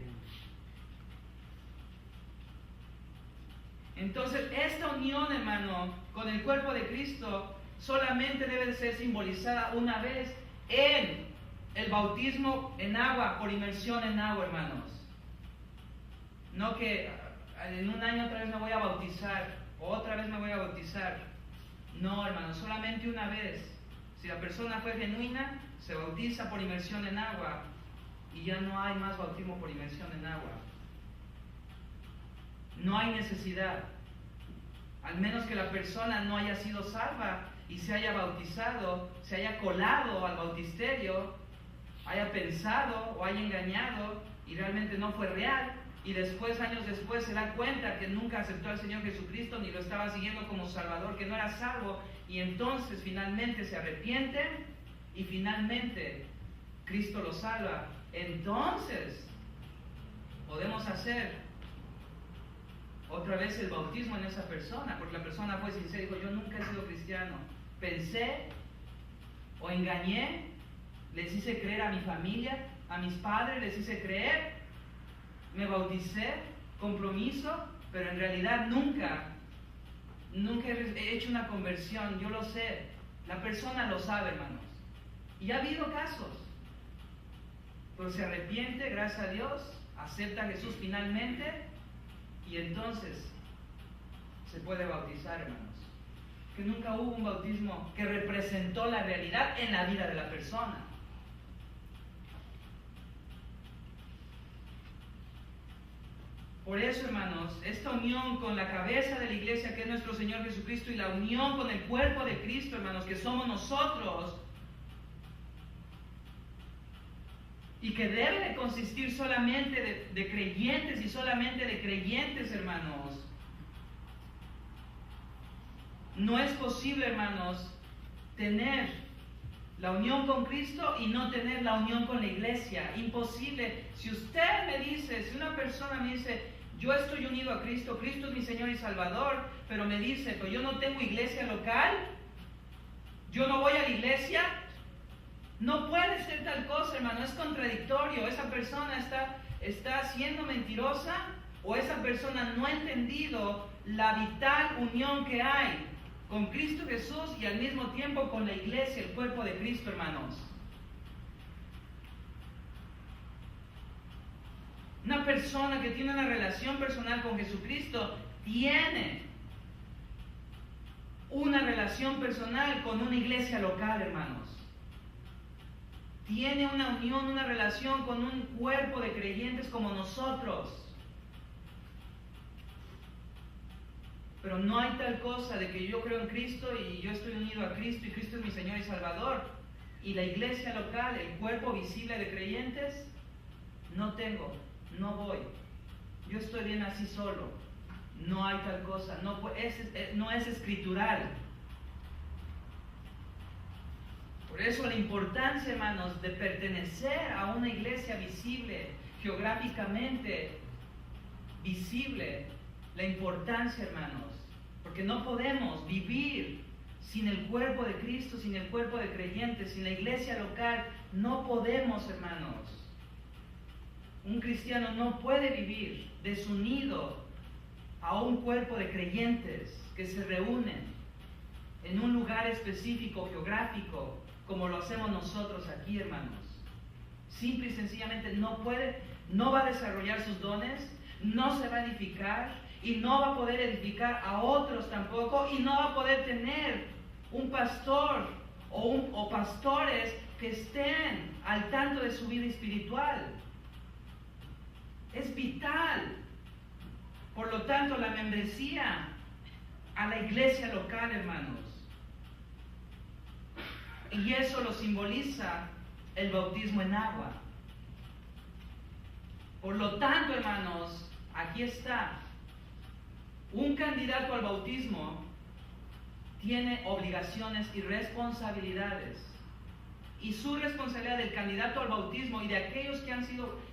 Entonces, esta unión, hermano, con el cuerpo de Cristo solamente debe de ser simbolizada una vez en el bautismo en agua, por inmersión en agua, hermanos. No que en un año otra vez me voy a bautizar, otra vez me voy a bautizar. No, hermanos, solamente una vez. Si la persona fue genuina, se bautiza por inmersión en agua y ya no hay más bautismo por inmersión en agua. No hay necesidad, al menos que la persona no haya sido salva y se haya bautizado, se haya colado al bautisterio, haya pensado o haya engañado y realmente no fue real, y después, años después, se da cuenta que nunca aceptó al Señor Jesucristo ni lo estaba siguiendo como Salvador, que no era salvo, y entonces finalmente se arrepiente y finalmente Cristo lo salva. Entonces podemos hacer otra vez el bautismo en esa persona, porque la persona fue sincera y dijo: yo nunca he sido cristiano, pensé o engañé, les hice creer a mi familia, a mis padres, les hice creer, me bauticé, compromiso, pero en realidad nunca he hecho una conversión. Yo lo sé, la persona lo sabe, hermanos, y ha habido casos, pero se arrepiente, gracias a Dios, acepta a Jesús finalmente, y entonces se puede bautizar, hermanos. Que nunca hubo un bautismo que representó la realidad en la vida de la persona. Por eso, hermanos, esta unión con la cabeza de la iglesia, que es nuestro Señor Jesucristo, y la unión con el cuerpo de Cristo, hermanos, que somos nosotros, y que debe de consistir solamente de creyentes y solamente de creyentes, hermanos. No es posible, hermanos, tener la unión con Cristo y no tener la unión con la iglesia. Imposible. Si usted me dice, si una persona me dice: yo estoy unido a Cristo, Cristo es mi Señor y Salvador, pero me dice: pero yo no tengo iglesia local, yo no voy a la iglesia. No puede ser tal cosa, hermano, es contradictorio. Esa persona está siendo mentirosa, o esa persona no ha entendido la vital unión que hay con Cristo Jesús y al mismo tiempo con la iglesia, el cuerpo de Cristo, hermanos. Una persona que tiene una relación personal con Jesucristo tiene una relación personal con una iglesia local, hermanos. Tiene una unión, una relación con un cuerpo de creyentes como nosotros. Pero no hay tal cosa de que yo creo en Cristo y yo estoy unido a Cristo y Cristo es mi Señor y Salvador, y la iglesia local, el cuerpo visible de creyentes, no tengo, no voy. Yo estoy bien así solo. No hay tal cosa, no es escritural. Por eso la importancia, hermanos, de pertenecer a una iglesia visible, geográficamente visible, la importancia, hermanos, porque no podemos vivir sin el cuerpo de Cristo, sin el cuerpo de creyentes, sin la iglesia local. No podemos, hermanos. Un cristiano no puede vivir desunido a un cuerpo de creyentes que se reúnen en un lugar específico, geográfico, como lo hacemos nosotros aquí, hermanos. Simple y sencillamente no puede, no va a desarrollar sus dones, no se va a edificar y no va a poder edificar a otros tampoco, y no va a poder tener un pastor o pastores que estén al tanto de su vida espiritual. Es vital. Por lo tanto, la membresía a la iglesia local, hermanos. Y eso lo simboliza el bautismo en agua. Por lo tanto, hermanos, aquí está. Un candidato al bautismo tiene obligaciones y responsabilidades. Y su responsabilidad del candidato al bautismo y de aquellos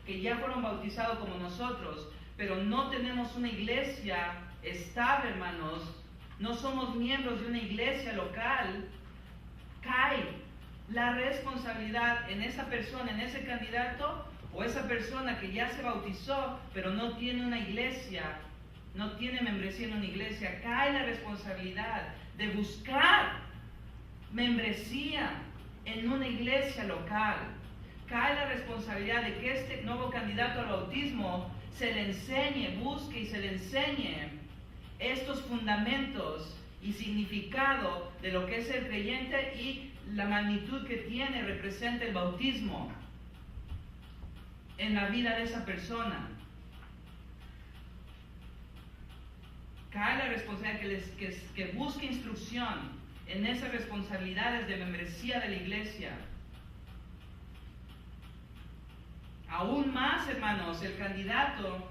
que ya fueron bautizados como nosotros, pero no tenemos una iglesia estable, hermanos, no somos miembros de una iglesia local, cae la responsabilidad en esa persona, en ese candidato, o esa persona que ya se bautizó, pero no tiene una iglesia, no tiene membresía en una iglesia. Cae la responsabilidad de buscar membresía en una iglesia local. Cae la responsabilidad de que este nuevo candidato al bautismo se le enseñe, busque y se le enseñe estos fundamentos y significado de lo que es el creyente y la magnitud que tiene, representa el bautismo en la vida de esa persona. Cae la responsabilidad que busque instrucción en esas responsabilidades de membresía de la iglesia. Aún más, hermanos, el candidato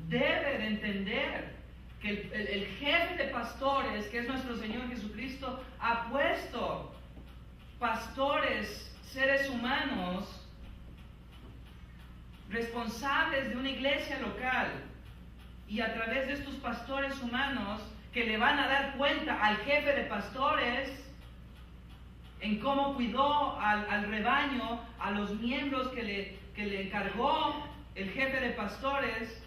debe de entender que el jefe de pastores, que es nuestro Señor Jesucristo, ha puesto pastores, seres humanos, responsables de una iglesia local, y a través de estos pastores humanos que le van a dar cuenta al jefe de pastores en cómo cuidó al rebaño, a los miembros que le encargó el jefe de pastores.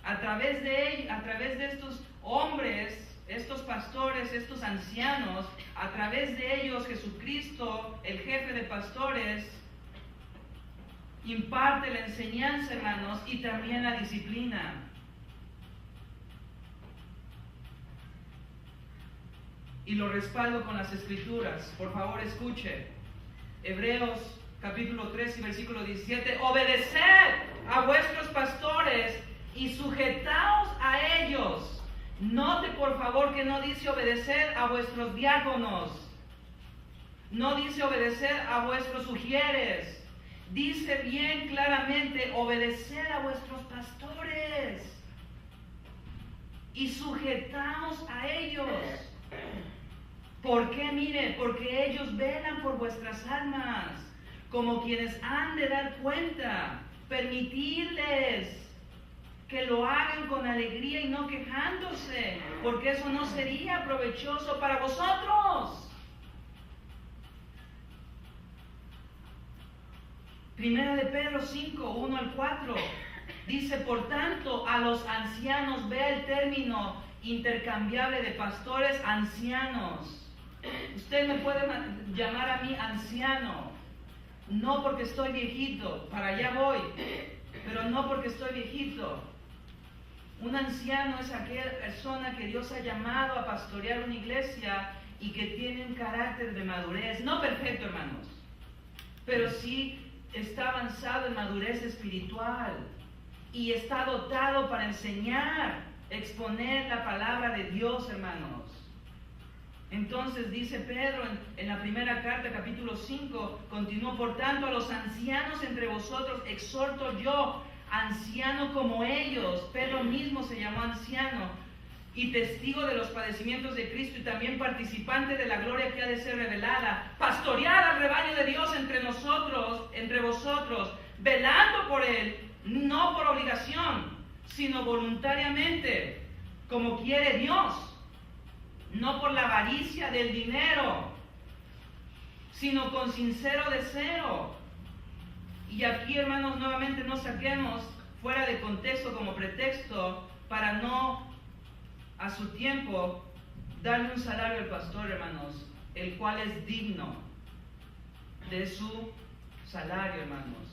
A través de estos hombres, estos pastores, estos ancianos, a través de ellos Jesucristo, el jefe de pastores, imparte la enseñanza, hermanos, y también la disciplina. Y lo respaldo con las escrituras. Por favor, escuche. Hebreos capítulo 3 y versículo 17. Obedeced a vuestros pastores y sujetaos a ellos. Note por favor que no dice obedecer a vuestros diáconos. No dice obedecer a vuestros sugieres. Dice bien claramente, obedecer a vuestros pastores y sujetaos a ellos. ¿Por qué? Mire, porque ellos velan por vuestras almas, como quienes han de dar cuenta. Permitidles que lo hagan con alegría y no quejándose, porque eso no sería provechoso para vosotros. Primera de Pedro 5, 1 al 4, dice, por tanto, a los ancianos, vea el término intercambiable de pastores, ancianos. Usted me puede llamar a mí anciano, no porque estoy viejito, para allá voy, pero no porque estoy viejito. Un anciano es aquella persona que Dios ha llamado a pastorear una iglesia y que tiene un carácter de madurez, no perfecto, hermanos, pero sí está avanzado en madurez espiritual y está dotado para enseñar, exponer la palabra de Dios, hermanos. Entonces dice Pedro en la primera carta, capítulo 5, continuó: por tanto a los ancianos entre vosotros exhorto yo, anciano como ellos. Pedro mismo se llamó anciano y testigo de los padecimientos de Cristo y también participante de la gloria que ha de ser revelada. Pastoread al rebaño de Dios entre nosotros, entre vosotros, velando por él, no por obligación, sino voluntariamente, como quiere Dios, no por la avaricia del dinero, sino con sincero deseo. Y aquí, hermanos, nuevamente no saquemos fuera de contexto como pretexto para no a su tiempo darle un salario al pastor, hermanos, el cual es digno de su salario, hermanos.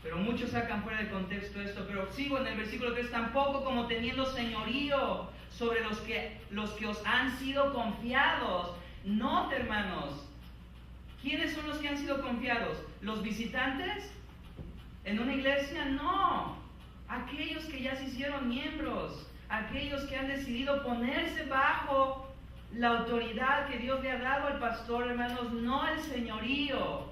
Pero muchos sacan fuera de contexto esto. Pero sigo en el versículo 3: tampoco como teniendo señorío sobre los que os han sido confiados. Note, hermanos, ¿quiénes son los que han sido confiados? ¿Los visitantes en una iglesia? No, aquellos que ya se hicieron miembros, aquellos que han decidido ponerse bajo la autoridad que Dios le ha dado al pastor, hermanos. No el señorío,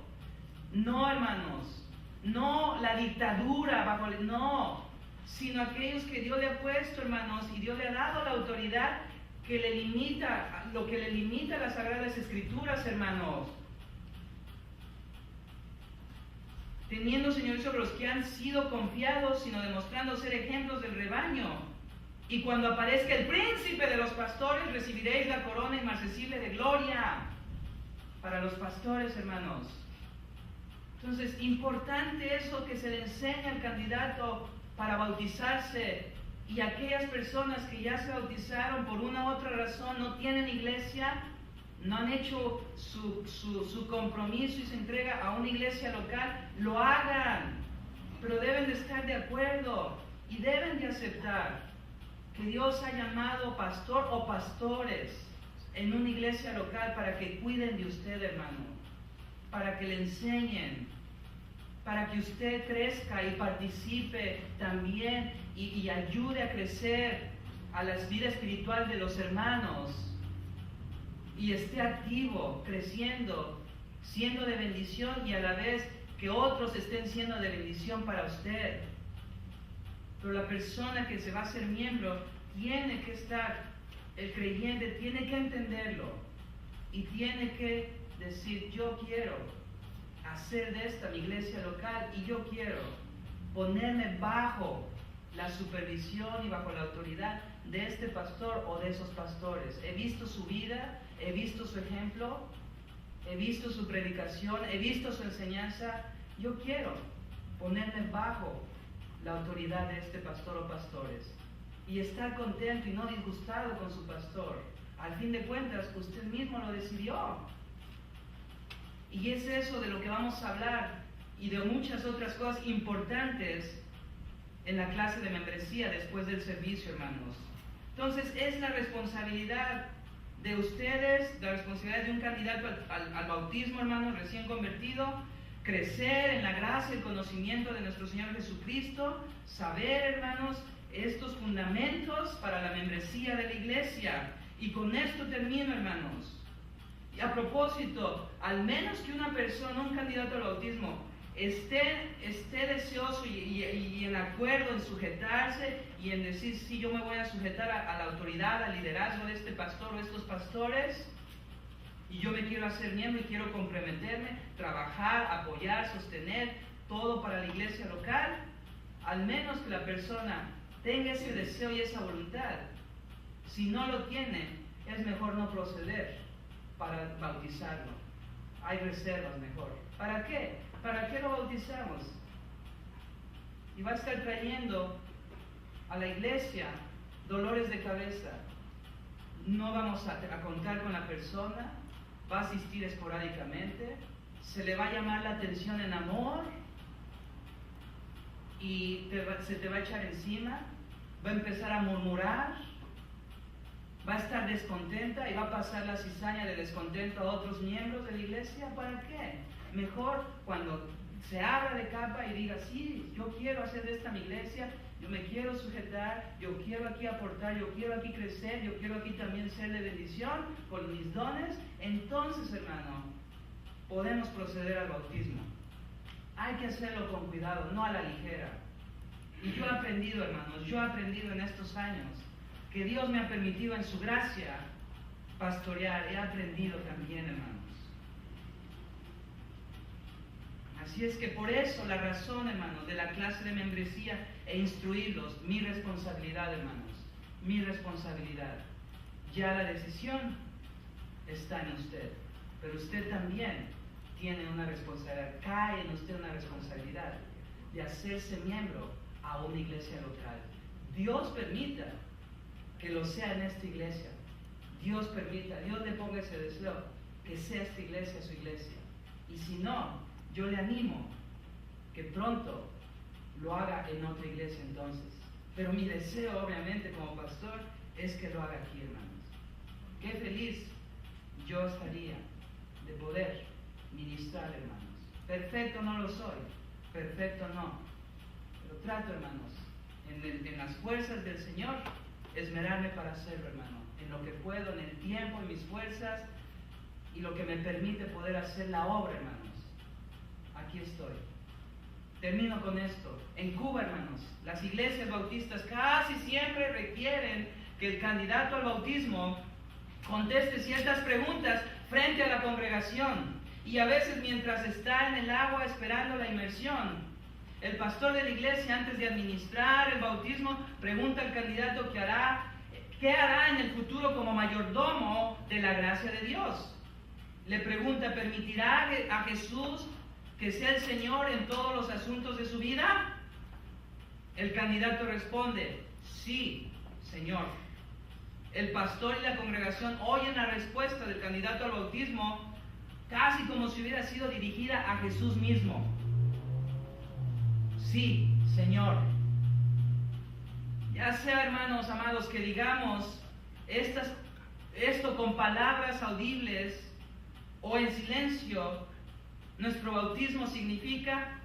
no, hermanos, no la dictadura bajo el, no, sino aquellos que Dios le ha puesto, hermanos, y Dios le ha dado la autoridad que le limita, lo que le limita las Sagradas Escrituras, hermanos. Teniendo señorío sobre los que han sido confiados, sino demostrando ser ejemplos del rebaño. Y cuando aparezca el príncipe de los pastores, recibiréis la corona inmarcesible de gloria. Para los pastores, hermanos. Entonces, importante eso que se le enseña al candidato para bautizarse, y aquellas personas que ya se bautizaron por una u otra razón, no tienen iglesia, no han hecho su compromiso y su entrega a una iglesia local, lo hagan, pero deben de estar de acuerdo y deben de aceptar que Dios ha llamado pastor o pastores en una iglesia local para que cuiden de usted, hermano, para que le enseñen, para que usted crezca y participe también y ayude a crecer a la vida espiritual de los hermanos y esté activo, creciendo, siendo de bendición, y a la vez que otros estén siendo de bendición para usted. Pero la persona que se va a hacer miembro tiene que estar, el creyente tiene que entenderlo y tiene que decir: yo quiero hacer de esta mi iglesia local y yo quiero ponerme bajo la supervisión y bajo la autoridad de este pastor o de esos pastores. He visto su vida, he visto su ejemplo, he visto su predicación, he visto su enseñanza. Yo quiero ponerme bajo la autoridad de este pastor o pastores y estar contento y no disgustado con su pastor. Al fin de cuentas, usted mismo lo decidió. Y es eso de lo que vamos a hablar, y de muchas otras cosas importantes en la clase de membresía después del servicio, hermanos. Entonces, es la responsabilidad de ustedes, la responsabilidad de un candidato al bautismo, hermanos, recién convertido, crecer en la gracia y el conocimiento de nuestro Señor Jesucristo, saber, hermanos, estos fundamentos para la membresía de la iglesia. Y con esto termino, hermanos. Y a propósito, al menos que una persona, un candidato al bautismo, esté deseoso y en acuerdo en sujetarse y en decir: sí, yo me voy a sujetar a la autoridad, al liderazgo de este pastor o estos pastores, y yo me quiero hacer miembro y quiero comprometerme, trabajar, apoyar, sostener todo para la iglesia local. Al menos que la persona tenga ese deseo y esa voluntad. Si no lo tiene, es mejor no proceder para bautizarlo. Hay reservas mejor. ¿Para qué? ¿Para qué lo bautizamos? Y va a estar trayendo a la iglesia dolores de cabeza. No vamos a contar con la persona, va a asistir esporádicamente, se le va a llamar la atención en amor y se te va a echar encima, va a empezar a murmurar, va a estar descontenta y va a pasar la cizaña de descontento a otros miembros de la iglesia. ¿Para qué? Mejor cuando se abra de capa y diga: sí, yo quiero hacer de esta mi iglesia, yo me quiero sujetar, yo quiero aquí aportar, yo quiero aquí crecer, yo quiero aquí también ser de bendición con mis dones, entonces, hermano, podemos proceder al bautismo. Hay que hacerlo con cuidado, no a la ligera. Y yo he aprendido, hermanos, yo he aprendido en estos años que Dios me ha permitido en su gracia pastorear. He aprendido también, hermanos. Así es que por eso la razón, hermanos, de la clase de membresía e instruirlos, mi responsabilidad, hermanos, mi responsabilidad. Ya la decisión está en usted, pero usted también tiene una responsabilidad, cae en usted una responsabilidad de hacerse miembro a una iglesia local. Dios permita que lo sea en esta iglesia. Dios permita, Dios le ponga ese deseo, que sea esta iglesia su iglesia. Y si no, yo le animo que pronto lo haga en otra iglesia entonces. Pero mi deseo, obviamente, como pastor, es que lo haga aquí, hermanos. Qué feliz yo estaría de poder ministrar, hermanos. Perfecto no lo soy, perfecto no. Pero trato, hermanos, en las fuerzas del Señor, esmerarme para hacerlo, hermano. En lo que puedo, en el tiempo, en mis fuerzas, y lo que me permite poder hacer la obra, hermanos. Aquí estoy. Termino con esto. En Cuba, hermanos, las iglesias bautistas casi siempre requieren que el candidato al bautismo conteste ciertas preguntas frente a la congregación. Y a veces mientras está en el agua esperando la inmersión, el pastor de la iglesia, antes de administrar el bautismo, pregunta al candidato qué hará en el futuro como mayordomo de la gracia de Dios. Le pregunta, ¿permitirá a Jesús que sea el Señor en todos los asuntos de su vida? El candidato responde, sí, Señor. El pastor y la congregación oyen la respuesta del candidato al bautismo casi como si hubiera sido dirigida a Jesús mismo. Sí, Señor. Ya sea, hermanos amados, que digamos esto con palabras audibles o en silencio, nuestro bautismo significa,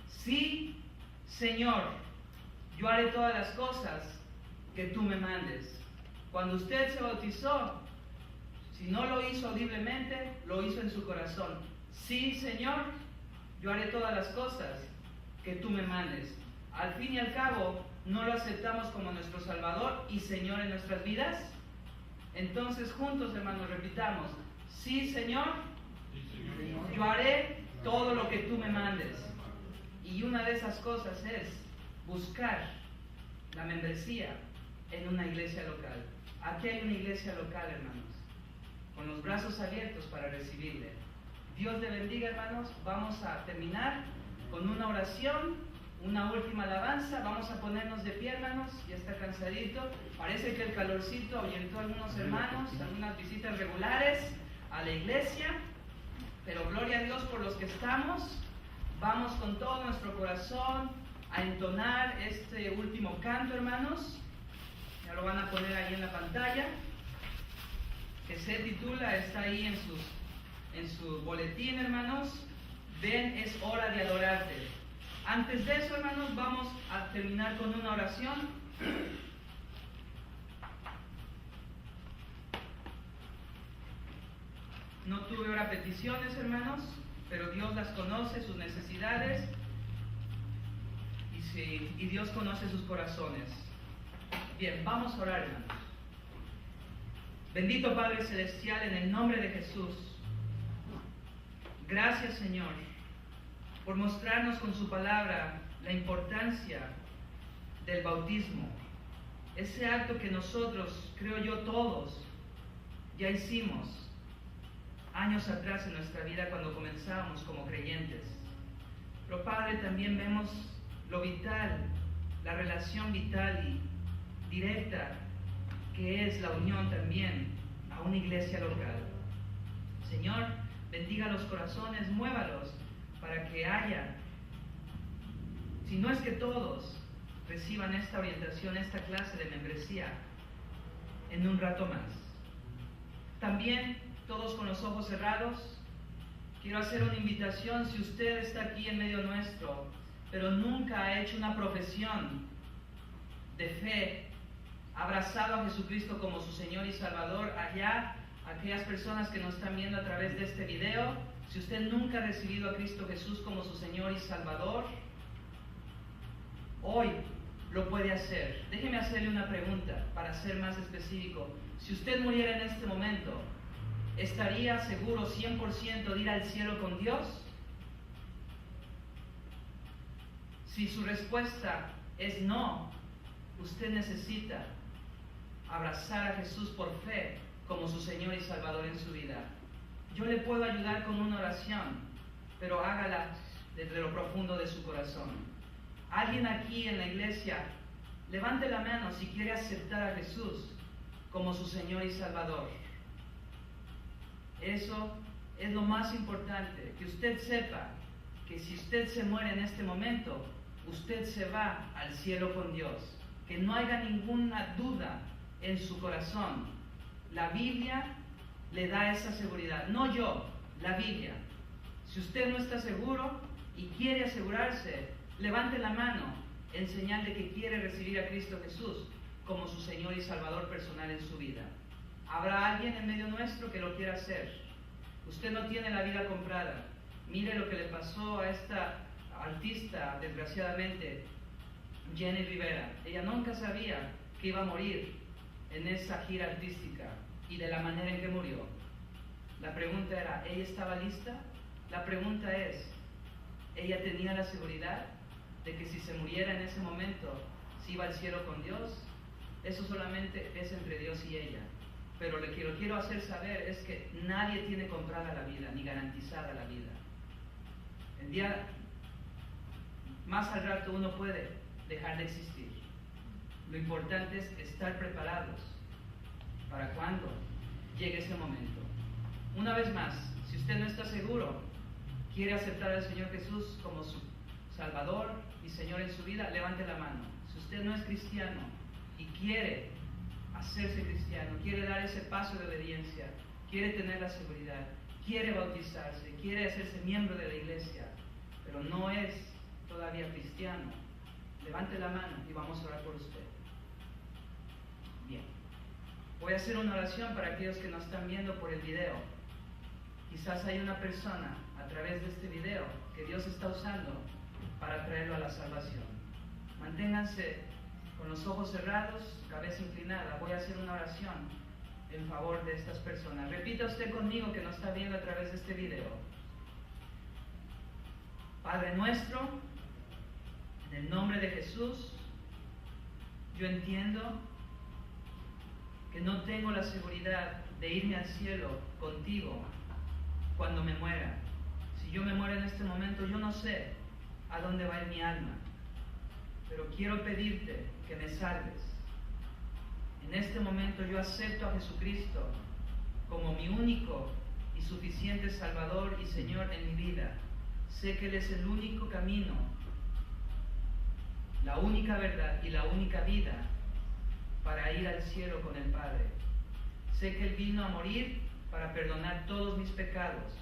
sí, Señor, yo haré todas las cosas que tú me mandes. Cuando usted se bautizó, si no lo hizo audiblemente, lo hizo en su corazón. Sí, Señor, yo haré todas las cosas que tú me mandes. Al fin y al cabo, ¿no lo aceptamos como nuestro Salvador y Señor en nuestras vidas? Entonces, juntos, hermanos, repitamos, sí, Señor, yo haré todo lo que tú me mandes. Y una de esas cosas es buscar la membresía en una iglesia local. Aquí hay una iglesia local, hermanos, con los brazos abiertos para recibirle. Dios le bendiga, hermanos. Vamos a terminar con una oración, una última alabanza. Vamos a ponernos de pie, hermanos. Ya está cansadito. Parece que el calorcito ahuyentó a algunos hermanos, algunas visitas regulares a la iglesia. Pero gloria a Dios por los que estamos. Vamos con todo nuestro corazón a entonar este último canto, hermanos. Ya lo van a poner ahí en la pantalla, que se titula, está ahí en su boletín, hermanos. Ven, es hora de adorarte. Antes de eso, hermanos, vamos a terminar con una oración. No tuve ahora peticiones, hermanos, pero Dios las conoce, sus necesidades, y Dios conoce sus corazones. Bien, vamos a orar, hermanos. Bendito Padre Celestial, en el nombre de Jesús, gracias, Señor, por mostrarnos con su palabra la importancia del bautismo. Ese acto que nosotros, creo yo, todos ya hicimos años atrás en nuestra vida cuando comenzábamos como creyentes. Pero Padre, también vemos lo vital, la relación vital y directa que es la unión también a una iglesia local. Señor, bendiga los corazones, muévalos para que haya, si no es que todos reciban esta orientación, esta clase de membresía en un rato más. También, todos con los ojos cerrados, quiero hacer una invitación. Si usted está aquí en medio nuestro, pero nunca ha hecho una profesión de fe, ha abrazado a Jesucristo como su Señor y Salvador, allá, aquellas personas que nos están viendo a través de este video, si usted nunca ha recibido a Cristo Jesús como su Señor y Salvador, hoy lo puede hacer. Déjeme hacerle una pregunta para ser más específico. Si usted muriera en este momento, ¿estaría seguro 100% de ir al cielo con Dios? Si su respuesta es no, usted necesita abrazar a Jesús por fe como su Señor y Salvador en su vida. Yo le puedo ayudar con una oración, pero hágala desde lo profundo de su corazón. Alguien aquí en la iglesia, levante la mano si quiere aceptar a Jesús como su Señor y Salvador. Eso es lo más importante, que usted sepa que si usted se muere en este momento, usted se va al cielo con Dios. Que no haya ninguna duda en su corazón. La Biblia le da esa seguridad, no yo, la Biblia. Si usted no está seguro y quiere asegurarse, levante la mano en señal de que quiere recibir a Cristo Jesús como su Señor y Salvador personal en su vida. ¿Habrá alguien en medio nuestro que lo quiera hacer? Usted no tiene la vida comprada. Mire lo que le pasó a esta artista, desgraciadamente, Jenny Rivera. Ella nunca sabía que iba a morir en esa gira artística y de la manera en que murió. La pregunta era, ¿ella estaba lista? La pregunta es, ¿ella tenía la seguridad de que si se muriera en ese momento, se iba al cielo con Dios? Eso solamente es entre Dios y ella. Pero lo que quiero hacer saber es que nadie tiene comprada la vida, ni garantizada la vida. El día más al rato uno puede dejar de existir. Lo importante es estar preparados para cuando llegue ese momento. Una vez más, si usted no está seguro, quiere aceptar al Señor Jesús como su Salvador y Señor en su vida, levante la mano. Si usted no es cristiano y quiere hacerse cristiano, quiere dar ese paso de obediencia, quiere tener la seguridad, quiere bautizarse, quiere hacerse miembro de la iglesia, pero no es todavía cristiano, levante la mano y vamos a orar por usted. Bien. Voy a hacer una oración para aquellos que nos están viendo por el video. Quizás hay una persona a través de este video que Dios está usando para traerlo a la salvación. Manténganse con los ojos cerrados, cabeza inclinada. Voy a hacer una oración en favor de estas personas. Repita usted conmigo que nos está viendo a través de este video. Padre nuestro, en el nombre de Jesús, yo entiendo que no tengo la seguridad de irme al cielo contigo cuando me muera. Si yo me muero en este momento, yo no sé a dónde va a ir mi alma, pero quiero pedirte que me salves. En este momento yo acepto a Jesucristo como mi único y suficiente Salvador y Señor en mi vida. Sé que Él es el único camino, la única verdad y la única vida para ir al cielo con el Padre. Sé que Él vino a morir para perdonar todos mis pecados.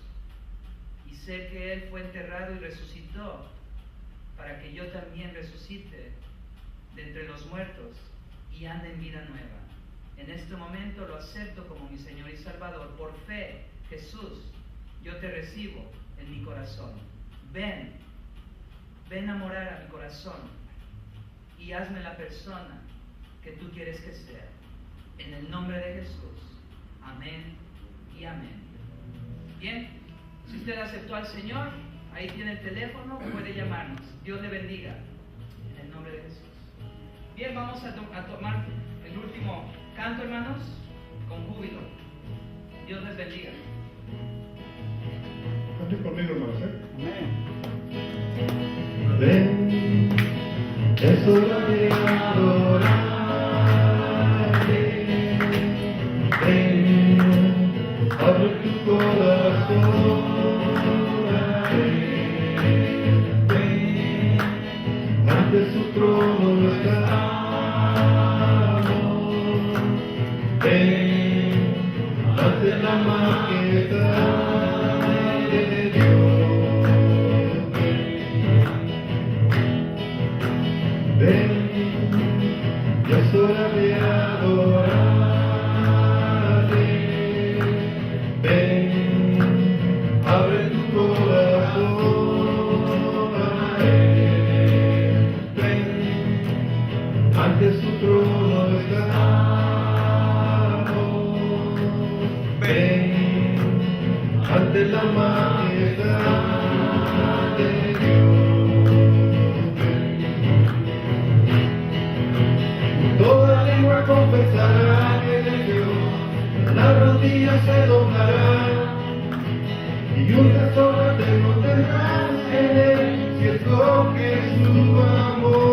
Y sé que Él fue enterrado y resucitó para que yo también resucite de entre los muertos y ande en vida nueva. En este momento lo acepto como mi Señor y Salvador. Por fe, Jesús, yo te recibo en mi corazón. Ven a morar a mi corazón y hazme la persona que tú quieres que sea. En el nombre de Jesús. Amén y amén. Bien, si usted aceptó al Señor, ahí tiene el teléfono, puede llamarnos. Dios le bendiga. En el nombre de Jesús. Bien, vamos a tomar el último canto, hermanos, con júbilo. Dios les bendiga. Cante conmigo, hermanos, Amén. Ven, es hora de adorarte. Ven, abre tu corazón. Ven, ante su trono estamos. Ven, ante la majestad de Dios. Ven, hora de adorarte. Ven, abre tu corazón a Él. Ven, ante su trono estamos. Ven, ante la majestad de Dios. Toda lengua confesará que Él es Dios, las rodillas se doblarán, y un tesoro eterno tendrás en Él, si escoges su amor.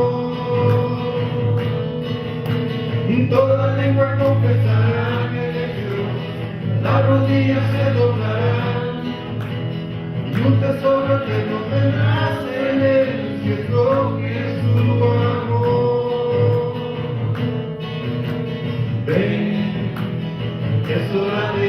Toda lengua confesará que Él es Dios, las rodillas se doblarán, y un tesoro eterno tendrás en Él, si escoges su amor. Ven, es hora de